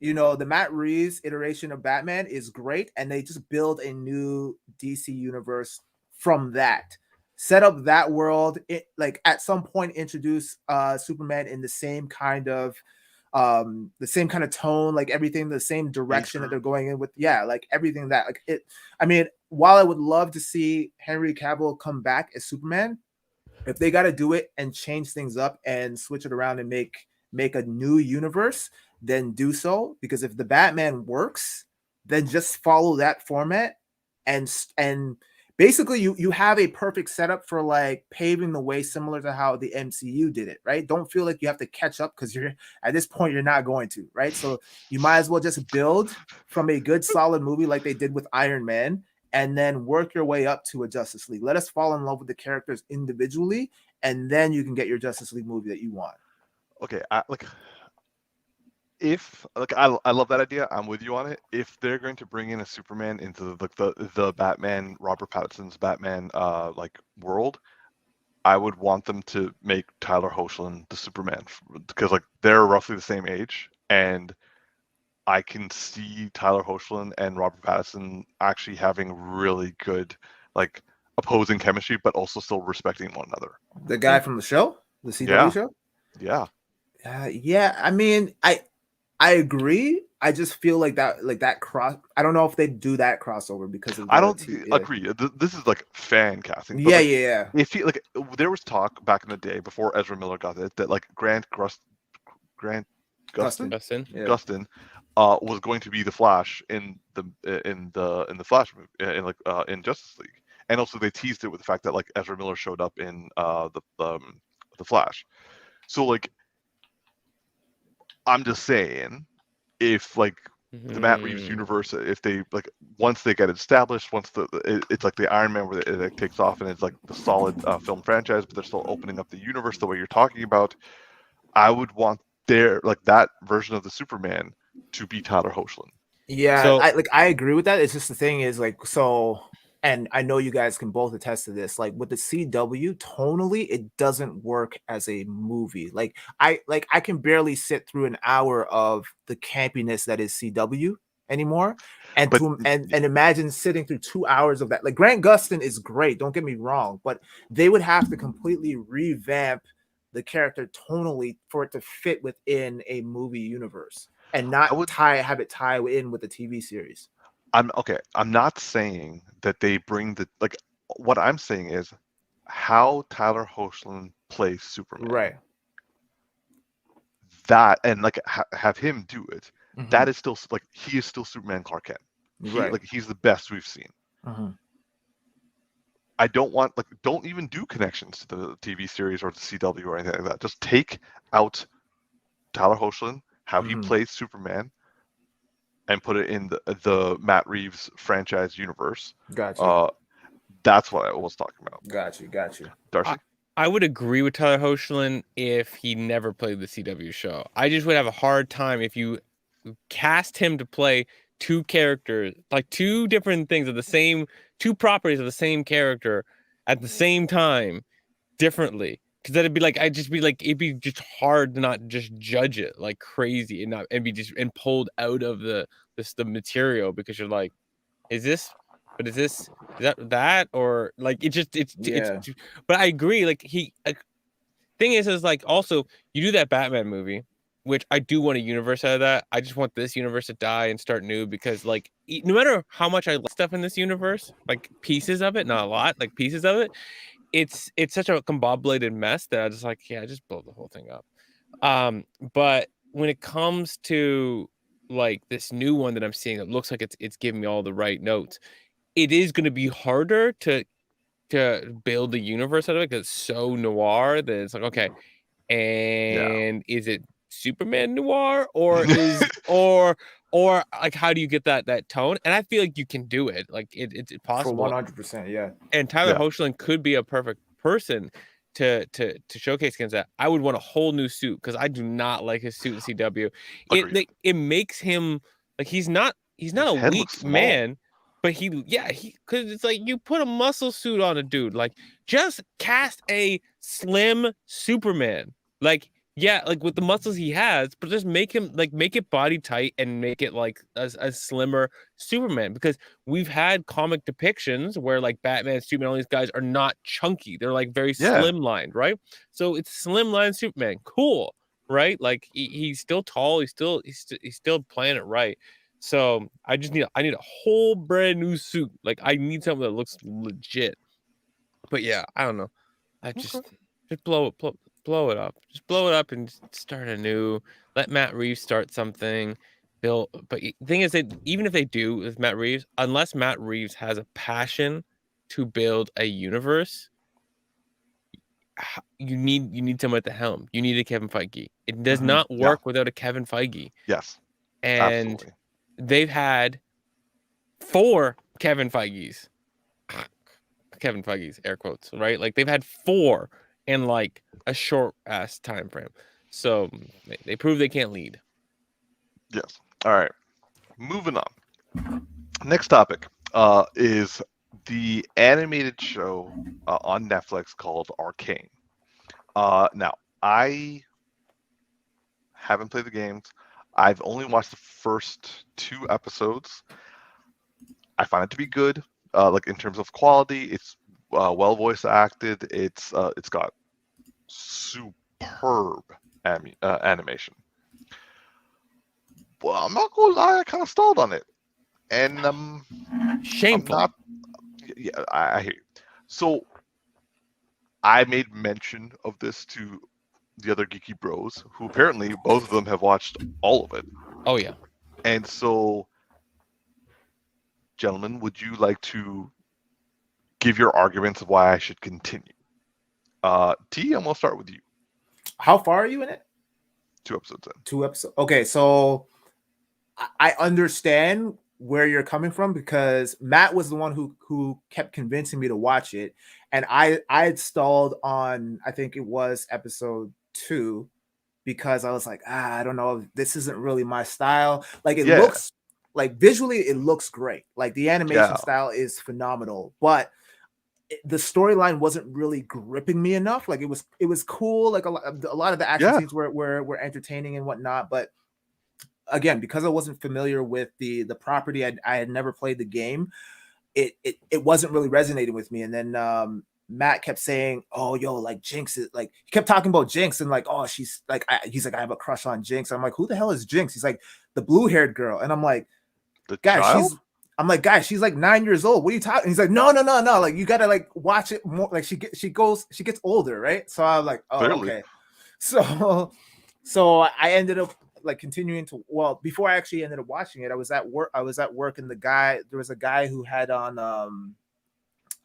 the Matt Reeves iteration of Batman is great, and they just build a new DC universe from that. Set up that world. Like at some point introduce Superman in the same kind of tone, like everything, the same direction that they're going in with. Yeah, like everything that like it. I mean, while I would love to see Henry Cavill come back as Superman, if they got to do it and change things up and switch it around and make a new universe, then do so. Because if the Batman works, then just follow that format and basically you have a perfect setup for like paving the way, similar to how the MCU did it, right? Don't feel like you have to catch up because you're at this point you're not going to, right? So you might as well just build from a good solid movie like they did with Iron Man and then work your way up to a Justice League. Let us fall in love with the characters individually, and then you can get your Justice League movie that you want. Okay, I love that idea. I'm with you on it. If they're going to bring in a Superman into the Batman, Robert Pattinson's Batman like world, I would want them to make Tyler Hoechlin the Superman because like they're roughly the same age, and I can see Tyler Hoechlin and Robert Pattinson actually having really good like opposing chemistry, but also still respecting one another. The guy from the show, the CW show. Yeah. Yeah. I mean, I agree. I just feel like that cross. I don't know if they do that crossover because of. I don't agree. This is like fan casting. Yeah, yeah. If you like, there was talk back in the day before Ezra Miller got it that like Grant Gustin was going to be the Flash in the Flash movie in Justice League, and also they teased it with the fact that like Ezra Miller showed up in the Flash. So like, I'm just saying, if like the Matt Reeves universe, if they like once they get established, once it's like the Iron Man where it takes off and it's like the solid film franchise, but they're still opening up the universe the way you're talking about. I would want that version of the Superman to be Tyler Hoechlin. Yeah, So I agree with that. It's just the thing is like so, and I know you guys can both attest to this. Like with the CW, tonally, it doesn't work as a movie. Like I can barely sit through an hour of the campiness that is CW anymore. And But and imagine sitting through 2 hours of that. Like Grant Gustin is great, don't get me wrong, but they would have to completely revamp the character tonally for it to fit within a movie universe and not have it tie in with the TV series. I'm not saying that they bring what I'm saying is how Tyler Hoechlin plays Superman. Right. That and like have him do it. Mm-hmm. That is still like he is still Superman Clark Kent. He's the best we've seen. Mm-hmm. I don't even do connections to the TV series or the CW or anything like that. Just take out Tyler Hoechlin, how he plays Superman, and put it in the Matt Reeves franchise universe. Gotcha. That's what I was talking about. Got you. Darcy? I would agree with Tyler Hoechlin if he never played the CW show. I just would have a hard time if you cast him to play two characters, like two different things of the same, two properties of the same character at the same time differently. Because that'd be like, it'd be just hard to not just judge it like crazy and be pulled out of the material because you're like, is that or like it's but I agree, like thing is like also you do that Batman movie, which I do want a universe out of that. I just want this universe to die and start new because like no matter how much I like stuff in this universe, like pieces of it, not a lot, like pieces of it, it's such a combobulated mess that I just like, yeah, just blow the whole thing up. But when it comes to like this new one that I'm seeing, it looks like it's giving me all the right notes. It is going to be harder to build the universe out of it because it's so noir that it's like, okay, and is it Superman noir or is or like how do you get that tone? And I feel like you can do it. Like it's possible. For 100%, yeah. And Tyler Hoechlin could be a perfect person to showcase against that. I would want a whole new suit because I do not like his suit in CW. It makes him like he's not a weak man. But because it's like you put a muscle suit on a dude, like just cast a slim Superman, like with the muscles he has, but just make it body tight and make it like a slimmer Superman because we've had comic depictions where like Batman, Superman, all these guys are not chunky, they're like very slimlined, right? So it's slimline Superman, cool, right? Like he's still tall, he's still playing it right. So I need a whole brand new suit. Like I need something that looks legit. But yeah, I don't know. I just blow it up. Just blow it up and start anew. Let Matt Reeves start something. But the thing is that even if they do with Matt Reeves, unless Matt Reeves has a passion to build a universe, you need someone at the helm. You need a Kevin Feige. It does not work without a Kevin Feige. Yes. And absolutely. They've had 4 Kevin Feige's. Kevin Feige's, air quotes, right? Like they've had 4 in like a short ass time frame. So they prove they can't lead. Yes. All right. Moving on. Next topic is the animated show on Netflix called Arcane. Now, I haven't played the games. I've only watched the first 2 episodes. I find it to be good. Like in terms of quality, it's well voice acted. It's got superb animation. Well, I'm not gonna lie, I kind of stalled on it, and shameful. I hear you. So I made mention of this to the other Geeky Bros, who apparently both of them have watched all of it. Oh yeah. And so, gentlemen, would you like to give your arguments of why I should continue? T, I'm gonna start with you. How far are you in it? 2 episodes in. 2 episodes. Okay, so I understand where you're coming from, because Matt was the one who kept convincing me to watch it, and I had stalled on, I think it was episode 2, because I was like, I don't know, this isn't really my style. Like, it looks like, visually it looks great, like the animation style is phenomenal, but the storyline wasn't really gripping me enough. Like, it was cool, like a lot of the action scenes were entertaining and whatnot, but again, because I wasn't familiar with the property, I had never played the game. It wasn't really resonating with me. And then Matt kept saying, "Oh, yo, like Jinx is like," he kept talking about Jinx and like, "Oh, she's like," he's like, "I have a crush on Jinx." I'm like, "Who the hell is Jinx?" He's like, "The blue-haired girl," and I'm like, "Guys, she's like 9 years old. What are you talking?" And he's like, "No, like you gotta like watch it more. Like she gets older, right?" So I'm like, "Oh, Clearly. Okay." So I ended up like continuing to, well, before I actually ended up watching it, I was at work and there was a guy who had on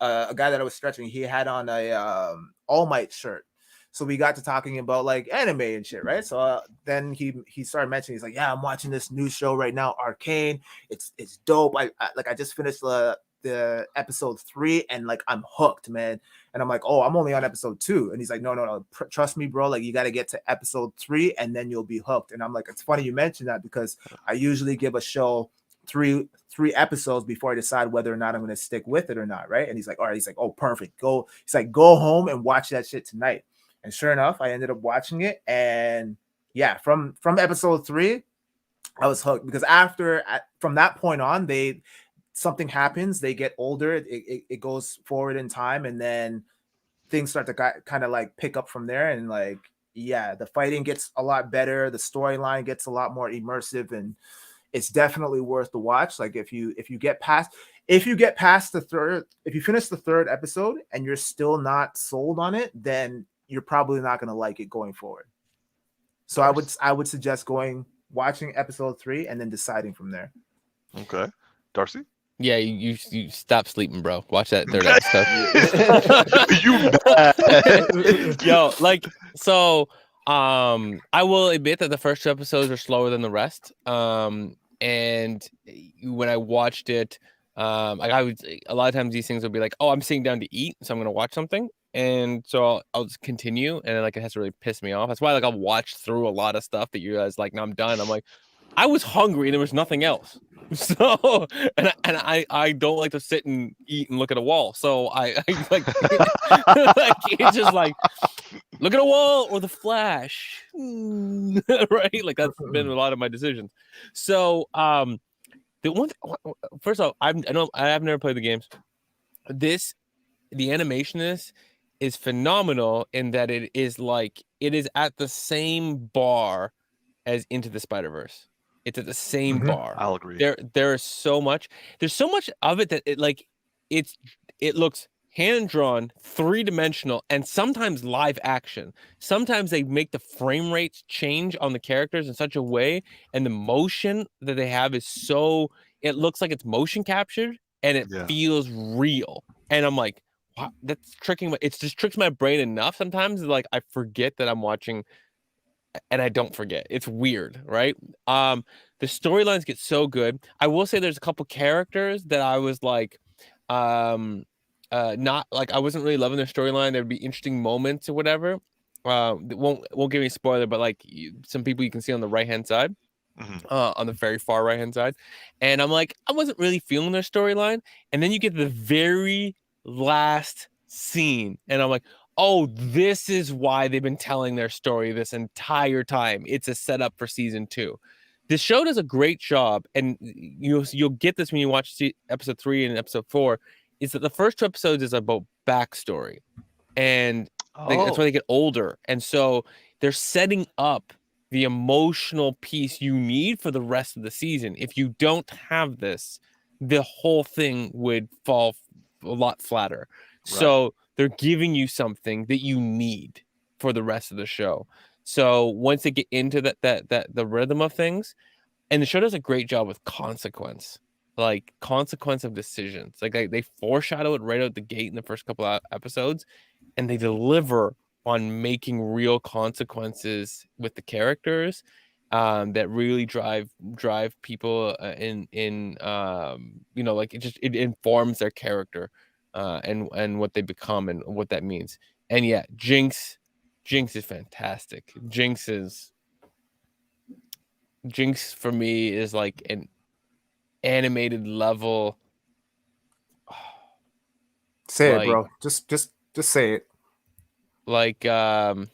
a guy that I was stretching, he had on a All Might shirt. So we got to talking about like anime and shit, right? So then he started mentioning, he's like, "Yeah, I'm watching this new show right now, Arcane. It's dope. I just finished the episode 3 and like I'm hooked, man." And I'm like, "Oh, I'm only on episode 2." And he's like, no, trust me, bro. Like, you got to get to episode 3 and then you'll be hooked. And I'm like, it's funny you mentioned that, because I usually give a show three episodes before I decide whether or not I'm going to stick with it or not, right? And he's like, "All right." He's like, "Oh, perfect. Go." He's like, "Go home and watch that shit tonight." And sure enough, I ended up watching it, and yeah, from episode 3, I was hooked, because from that point on, something happens. They get older. It goes forward in time, and then things start to kind of like pick up from there. And like, yeah, the fighting gets a lot better. The storyline gets a lot more immersive, and it's definitely worth the watch. Like, if you get past the third, if you finish the 3rd episode and you're still not sold on it, then you're probably not going to like it going forward. So I would suggest watching episode 3 and then deciding from there. Okay. Darcy? Yeah, you stop sleeping, bro. Watch that 3rd episode. Yo, like, so I will admit that the first 2 episodes are slower than the rest. And when I watched it, like I would, a lot of times these things will be like, "Oh, I'm sitting down to eat, so I'm gonna watch something." And so I'll just continue, and like it has to really piss me off. That's why like I'll watch through a lot of stuff that you guys like, "No, I'm done." I'm like, I was hungry and there was nothing else. So and I don't like to sit and eat and look at a wall. So I like, like it's just like look at a wall or the Flash. Right? Like that's been a lot of my decisions. So the one first of all, I've never played the games. The animation is phenomenal in that it is at the same bar as Into the Spider-Verse. It's at the same bar. I'll agree. There's so much of it that it looks hand-drawn, 3-dimensional, and sometimes live action. Sometimes they make the frame rates change on the characters in such a way, and the motion that they have is so, it looks like it's motion captured and it feels real. And I'm like, wow, that's it just tricks my brain enough sometimes, like I forget that I'm watching and I don't forget. It's weird, right? The storylines get so good. I will say there's a couple characters that I was like, not like, I wasn't really loving their storyline. There'd be interesting moments or whatever. Won't give me a spoiler, but like some people you can see on the right hand side, on the very far right hand side, and I'm like, I wasn't really feeling their storyline. And then you get the very last scene, and I'm like, oh, this is why they've been telling their story this entire time. It's a setup for season 2. This show does a great job, and you'll get this when you watch episode 3 and episode 4, is that the first 2 episodes is about backstory. And that's why they get older. And so they're setting up the emotional piece you need for the rest of the season. If you don't have this, the whole thing would fall a lot flatter. Right. So they're giving you something that you need for the rest of the show. So once they get into the rhythm of things, and the show does a great job with consequence of decisions. Like they foreshadow it right out the gate in the first couple of episodes, and they deliver on making real consequences with the characters. that really drive people in like it informs their character and what they become and what that means. And yeah, Jinx is fantastic. Jinx for me is like an animated level. Say it, Like, bro. Just say it. like I'm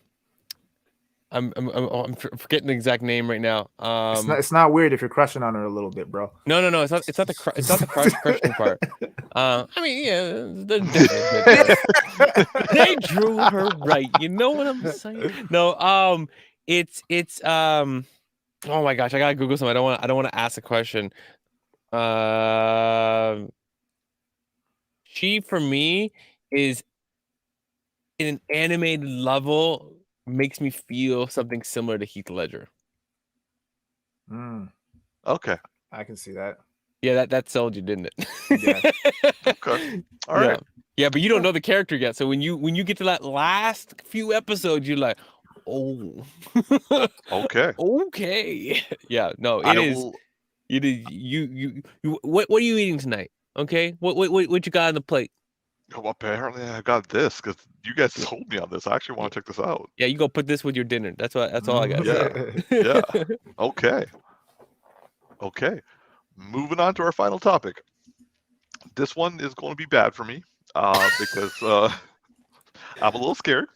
forgetting the exact name right now. It's not weird if you're crushing on her a little bit, bro. No, it's not the crushing part. I mean, yeah, there's definitely a bit there. They drew her right. You know what I'm saying? No, it's oh my gosh, I gotta Google something. I don't want to ask a question. She for me is in an animated level makes me feel something similar to Heath Ledger. Okay. I can see that. Yeah, that sold you, didn't it? Yeah. Okay. All right. Yeah, but you don't know the character yet. So when you get to that last few episodes, you're like, oh, Okay. okay. Yeah, no, it is. It is. You. What are you eating tonight? Okay, what you got on the plate? Well, apparently I got this because you guys told me on this. I actually want to check this out. Yeah, you go put this with your dinner. That's all I got. Yeah. Okay. Okay. Moving on to our final topic. This one is going to be bad for me because I'm a little scared.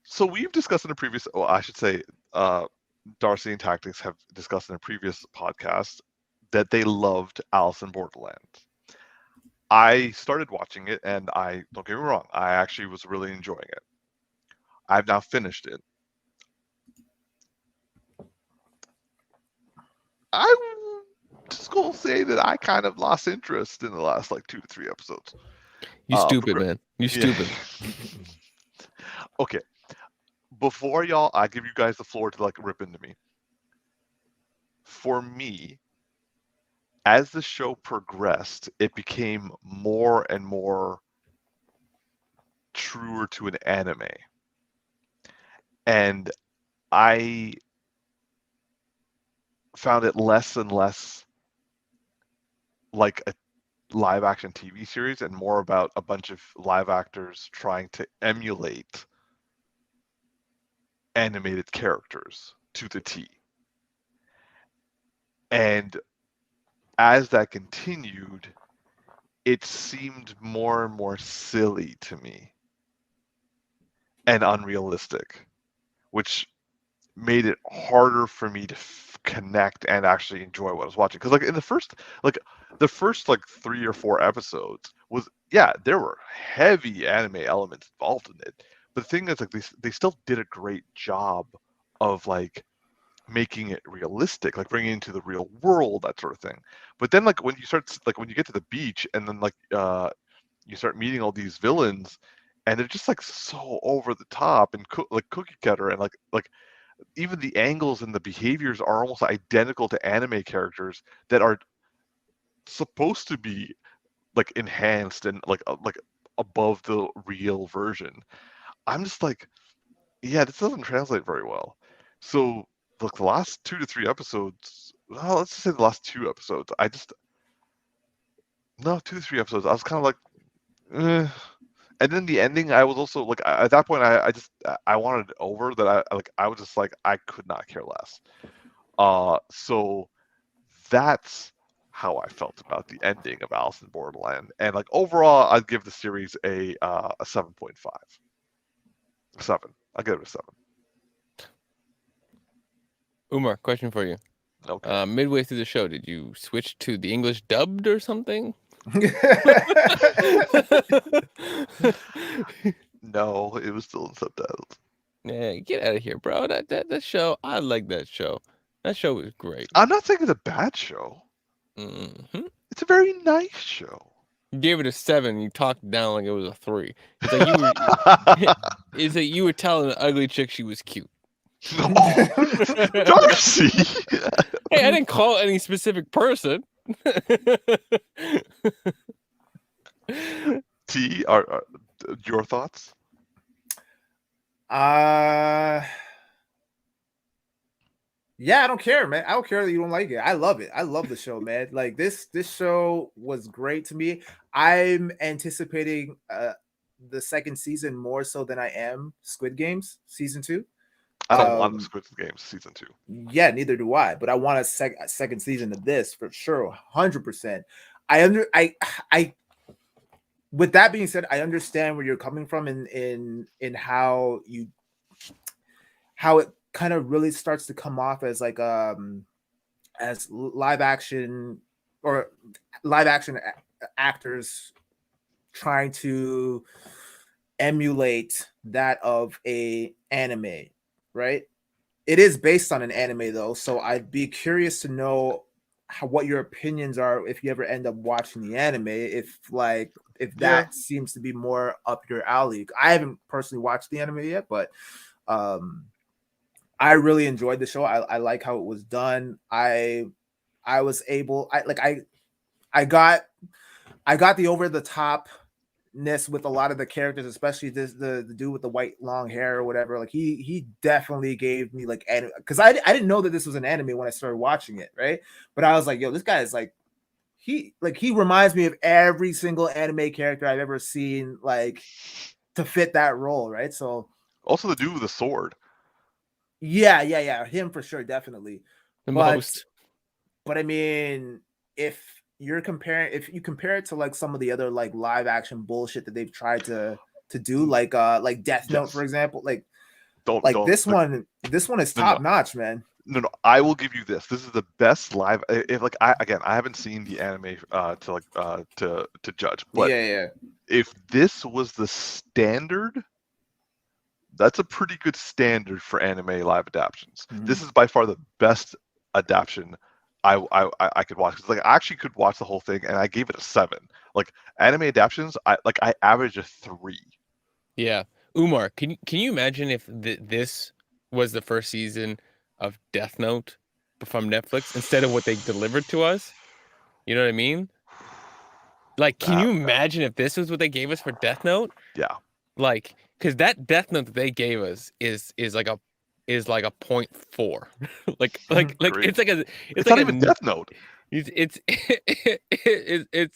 So we've discussed in a previous, I should say, Darcy and Tactix have discussed in a previous podcast that they loved Alice in Borderland. I started watching it, and don't get me wrong, I actually was really enjoying it. I've now finished it. I'm just gonna say that I kind of lost interest in the last 2 to 3 episodes. You stupid, man. You stupid. Okay. Before I give you guys the floor to rip into me. For me, as the show progressed, it became more and more truer to an anime. And I found it less and less like a live action TV series and more about a bunch of live actors trying to emulate animated characters to the T. And as that continued, it seemed more and more silly to me and unrealistic, which made it harder for me to connect and actually enjoy what I was watching. Because in the first 3 or 4 episodes there were heavy anime elements involved in it. But the thing is, they still did a great job of making it realistic, bringing it into the real world, that sort of thing. But then when you get to the beach and then you start meeting all these villains, and they're just so over the top and cookie cutter, and even the angles and the behaviors are almost identical to anime characters that are supposed to be enhanced and above the real version. I'm just yeah, this doesn't translate very well. So the last 2 to 3 episodes, well, let's just say the last 2 episodes, 2 to 3 episodes, I was kind of eh. And then the ending, I was also at that point, I wanted it over. That I was just I could not care less. So that's how I felt about the ending of Alice in Borderland. And overall, I'd give the series a 7.5. 7. I'll give it a 7. Umar, question for you. Okay. Midway through the show, did you switch to the English dubbed or something? No, it was still in subtitles. Yeah, get out of here, bro. That show, I like that show. That show was great. I'm not saying it's a bad show. Mm-hmm. It's a very nice show. You gave it a 7. You talked down like it was a 3. It's like you were telling an ugly chick she was cute. No, Darcy. Hey, I didn't call any specific person. T, are your thoughts? Yeah, I don't care, man. I don't care that you don't like it. I love it. I love the show, man. Like this show was great to me. I'm anticipating the second season more so than I am Squid Games season 2. I don't want the Um, Squid Games season 2. yeah, neither do I. But I want a second season of this for sure, 100%. I with that being said, I understand where you're coming from in how it kind of really starts to come off as like as live action or live action actors trying to emulate that of a anime, right? It is based on an anime though, so I'd be curious to know what your opinions are if you ever end up watching the anime. If that seems to be more up your alley. I haven't personally watched the anime yet, but I really enjoyed the show. I like how it was done. I was able. I got the over the topness with a lot of the characters, especially the dude with the white long hair or whatever. Like he definitely gave me like because I didn't know that this was an anime when I started watching it, right? But I was like, yo, this guy is like he reminds me of every single anime character I've ever seen, like to fit that role, right? So also the dude with the sword. Yeah, him for sure, definitely. Most. But I mean, if you compare it to like some of the other like live action bullshit that they've tried to do, like Death Note, for example, this one is top notch, man. No, I will give you this. This is the best live. If like I haven't seen the anime to judge, but if this was the standard, that's a pretty good standard for anime live adaptations. Mm-hmm. This is by far the best adaptation I could watch. Like I actually could watch the whole thing, and I gave it a 7. Like anime adaptations, I average a 3. Yeah, Umar, can you imagine if this was the first season of Death Note from Netflix instead of what they delivered to us? You know what I mean? Like, can you imagine if this was what they gave us for Death Note? Yeah. Like, because that Death Note that they gave us is like a 0.4. like it's like not even Death Note. It's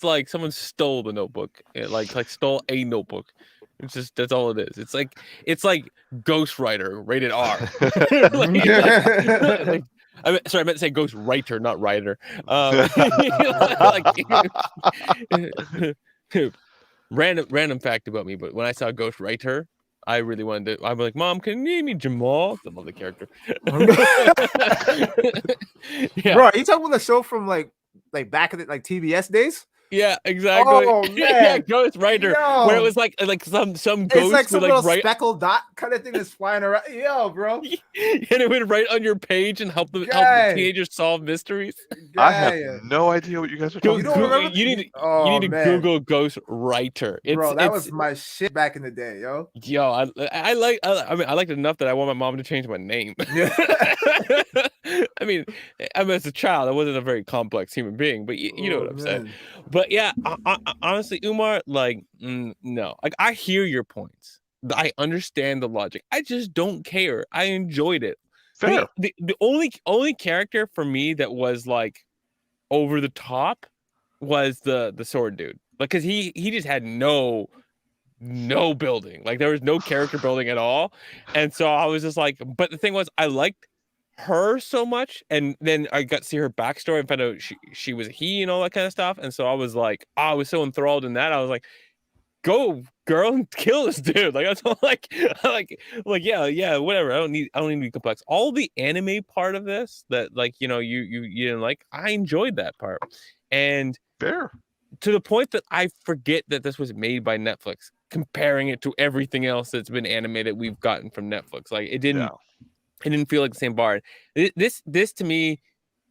like someone stole the notebook. Like stole a notebook. It's just that's all it is. It's like Ghost Rider rated R. Sorry, I meant to say Ghost Writer, not Writer. Random fact about me, but when I saw Ghost Writer, I really wanted to. I'm like, Mom, can you name me Jamal? I love the character. Yeah. Bro, are you talking about the show from like back in the TBS days? Yeah, exactly. Oh man, yeah, Ghost Rider, where it was like some ghost. It's like some little speckled dot kind of thing that's flying around. Yo, bro, and it would write on your page and help the teenagers solve mysteries. I have no idea what you guys are talking about. You need to Google Ghost Writer. That was my shit back in the day, yo. Yo, I liked it enough that I want my mom to change my name. I mean, as a child, I wasn't a very complex human being, but you know what I'm saying. But yeah, honestly, Umar, like, no, like I hear your points. I understand the logic. I just don't care. I enjoyed it. Fair. The only character for me that was like over the top was the sword dude, because he just had no building. Like there was no character building at all, and so I was just like. But the thing was, I liked her so much, and then I got to see her backstory and found out she was he and all that kind of stuff, and so I was like, I was so enthralled in that. I was like, go girl and kill this dude. Like that's all. Like yeah, whatever. I don't need to be complex. All the anime part of this that like you didn't like, I enjoyed that part, and fair to the point that I forget that this was made by Netflix, comparing it to everything else that's been animated we've gotten from Netflix. Like it didn't feel like the same bar. This to me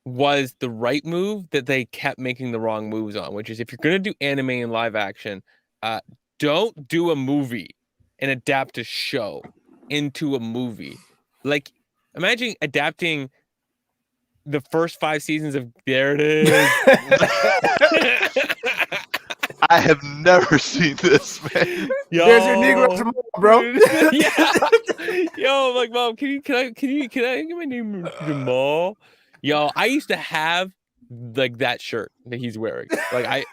was the right move that they kept making the wrong moves on, which is if you're going to do anime and live action, don't do a movie and adapt a show into a movie. Like imagine adapting the first 5 seasons of there it is. I have never seen this, man. There's your Negro Jamal, bro. Yeah. Yo, I'm like, Mom, can I get my name Jamal? Yo, I used to have like that shirt that he's wearing. Like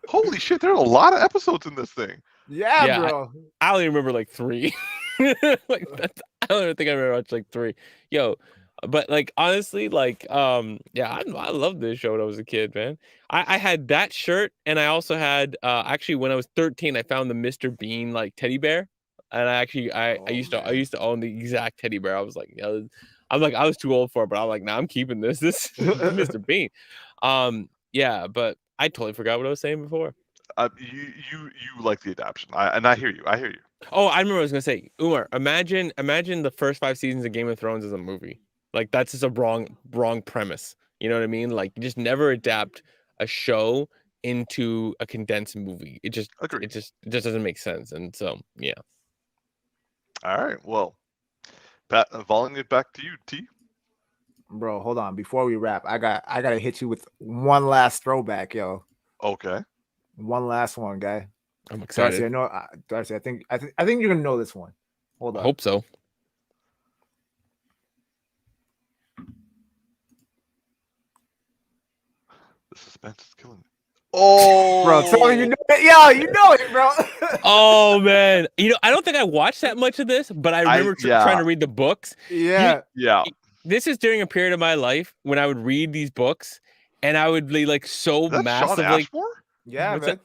Holy shit, there are a lot of episodes in this thing. Yeah, bro. I only remember like 3. Like that's, I don't even think I remember much, like 3. Yo, but like honestly, like yeah, I loved this show when I was a kid, man. I had that shirt, and I also had actually when I was 13, I found the Mr. Bean like teddy bear, and I used to own the exact teddy bear. I was like, I'm like, I was too old for it, but I'm like, nah, I'm keeping this. This is Mr. Bean. Yeah, but I totally forgot what I was saying before. You like the adaptation, and I hear you. I hear you. Oh, I remember what I was gonna say. Umar, imagine the first 5 seasons of Game of Thrones as a movie. Like that's just a wrong premise. You know what I mean? Like you just never adapt a show into a condensed movie. It just doesn't make sense. And so yeah. All right. Well, Pat, volleying it back to you, T. Bro, hold on. Before we wrap, I gotta hit you with one last throwback, yo. Okay. One last one, guy. I'm excited. Darcy, I know. Darcy, I think you're gonna know this one. Hold on. I hope so. The suspense is killing me. Oh, bro, tell me you know it. Yo, you know it, bro. Oh man, I don't think I watched that much of this, but I remember trying to read the books. Yeah. This is during a period of my life when I would read these books, and I would be like so massively. Sean Ashmore? Yeah, man. That?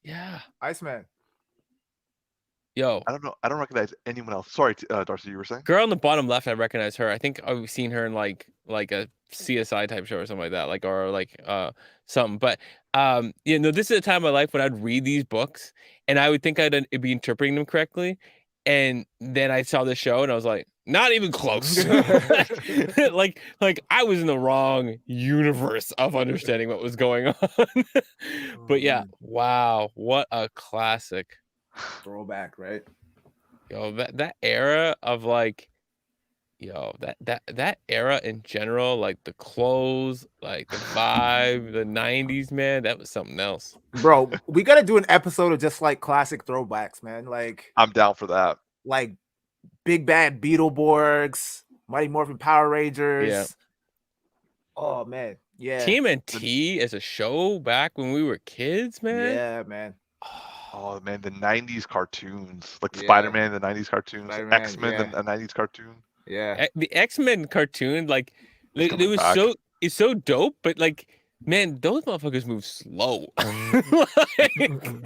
Yeah, Iceman. Yo, I don't recognize anyone else. Sorry, Darcy, you were saying? Girl on the bottom left, I recognize her. I think I've seen her in like a CSI type show or something like that, or something. But this is a time in my life when I'd read these books and I would think I'd be interpreting them correctly, and then I saw the show and I was like, not even close. like I was in the wrong universe of understanding what was going on. But yeah, wow, what a classic. Throwback, right? Yo, that era of like, that era in general, like the clothes, like the vibe, the 90s, man, that was something else. Bro, we gotta do an episode of just like classic throwbacks, man. Like I'm down for that. Like Big Bad Beetleborgs, Mighty Morphin Power Rangers. Yeah. Oh man, yeah. TMNT as a show back when we were kids, man. Yeah, man. Oh man, the 90s cartoons, like Spider-Man, the 90s cartoons, X-Men, the 90s cartoon. Yeah, the X-Men cartoon, like it's so dope, but like, man, those motherfuckers move slow.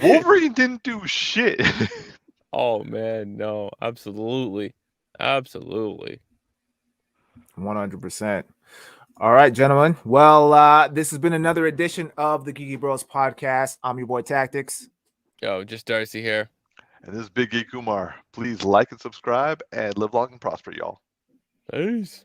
Wolverine didn't do shit. Oh man, no, absolutely. 100%. All right, gentlemen. Well, this has been another edition of the Geeky Bros podcast. I'm your boy Tactix. Yo, just Darcy here. And this is Big Geek Umar. Please like and subscribe and live long and prosper, y'all. Peace.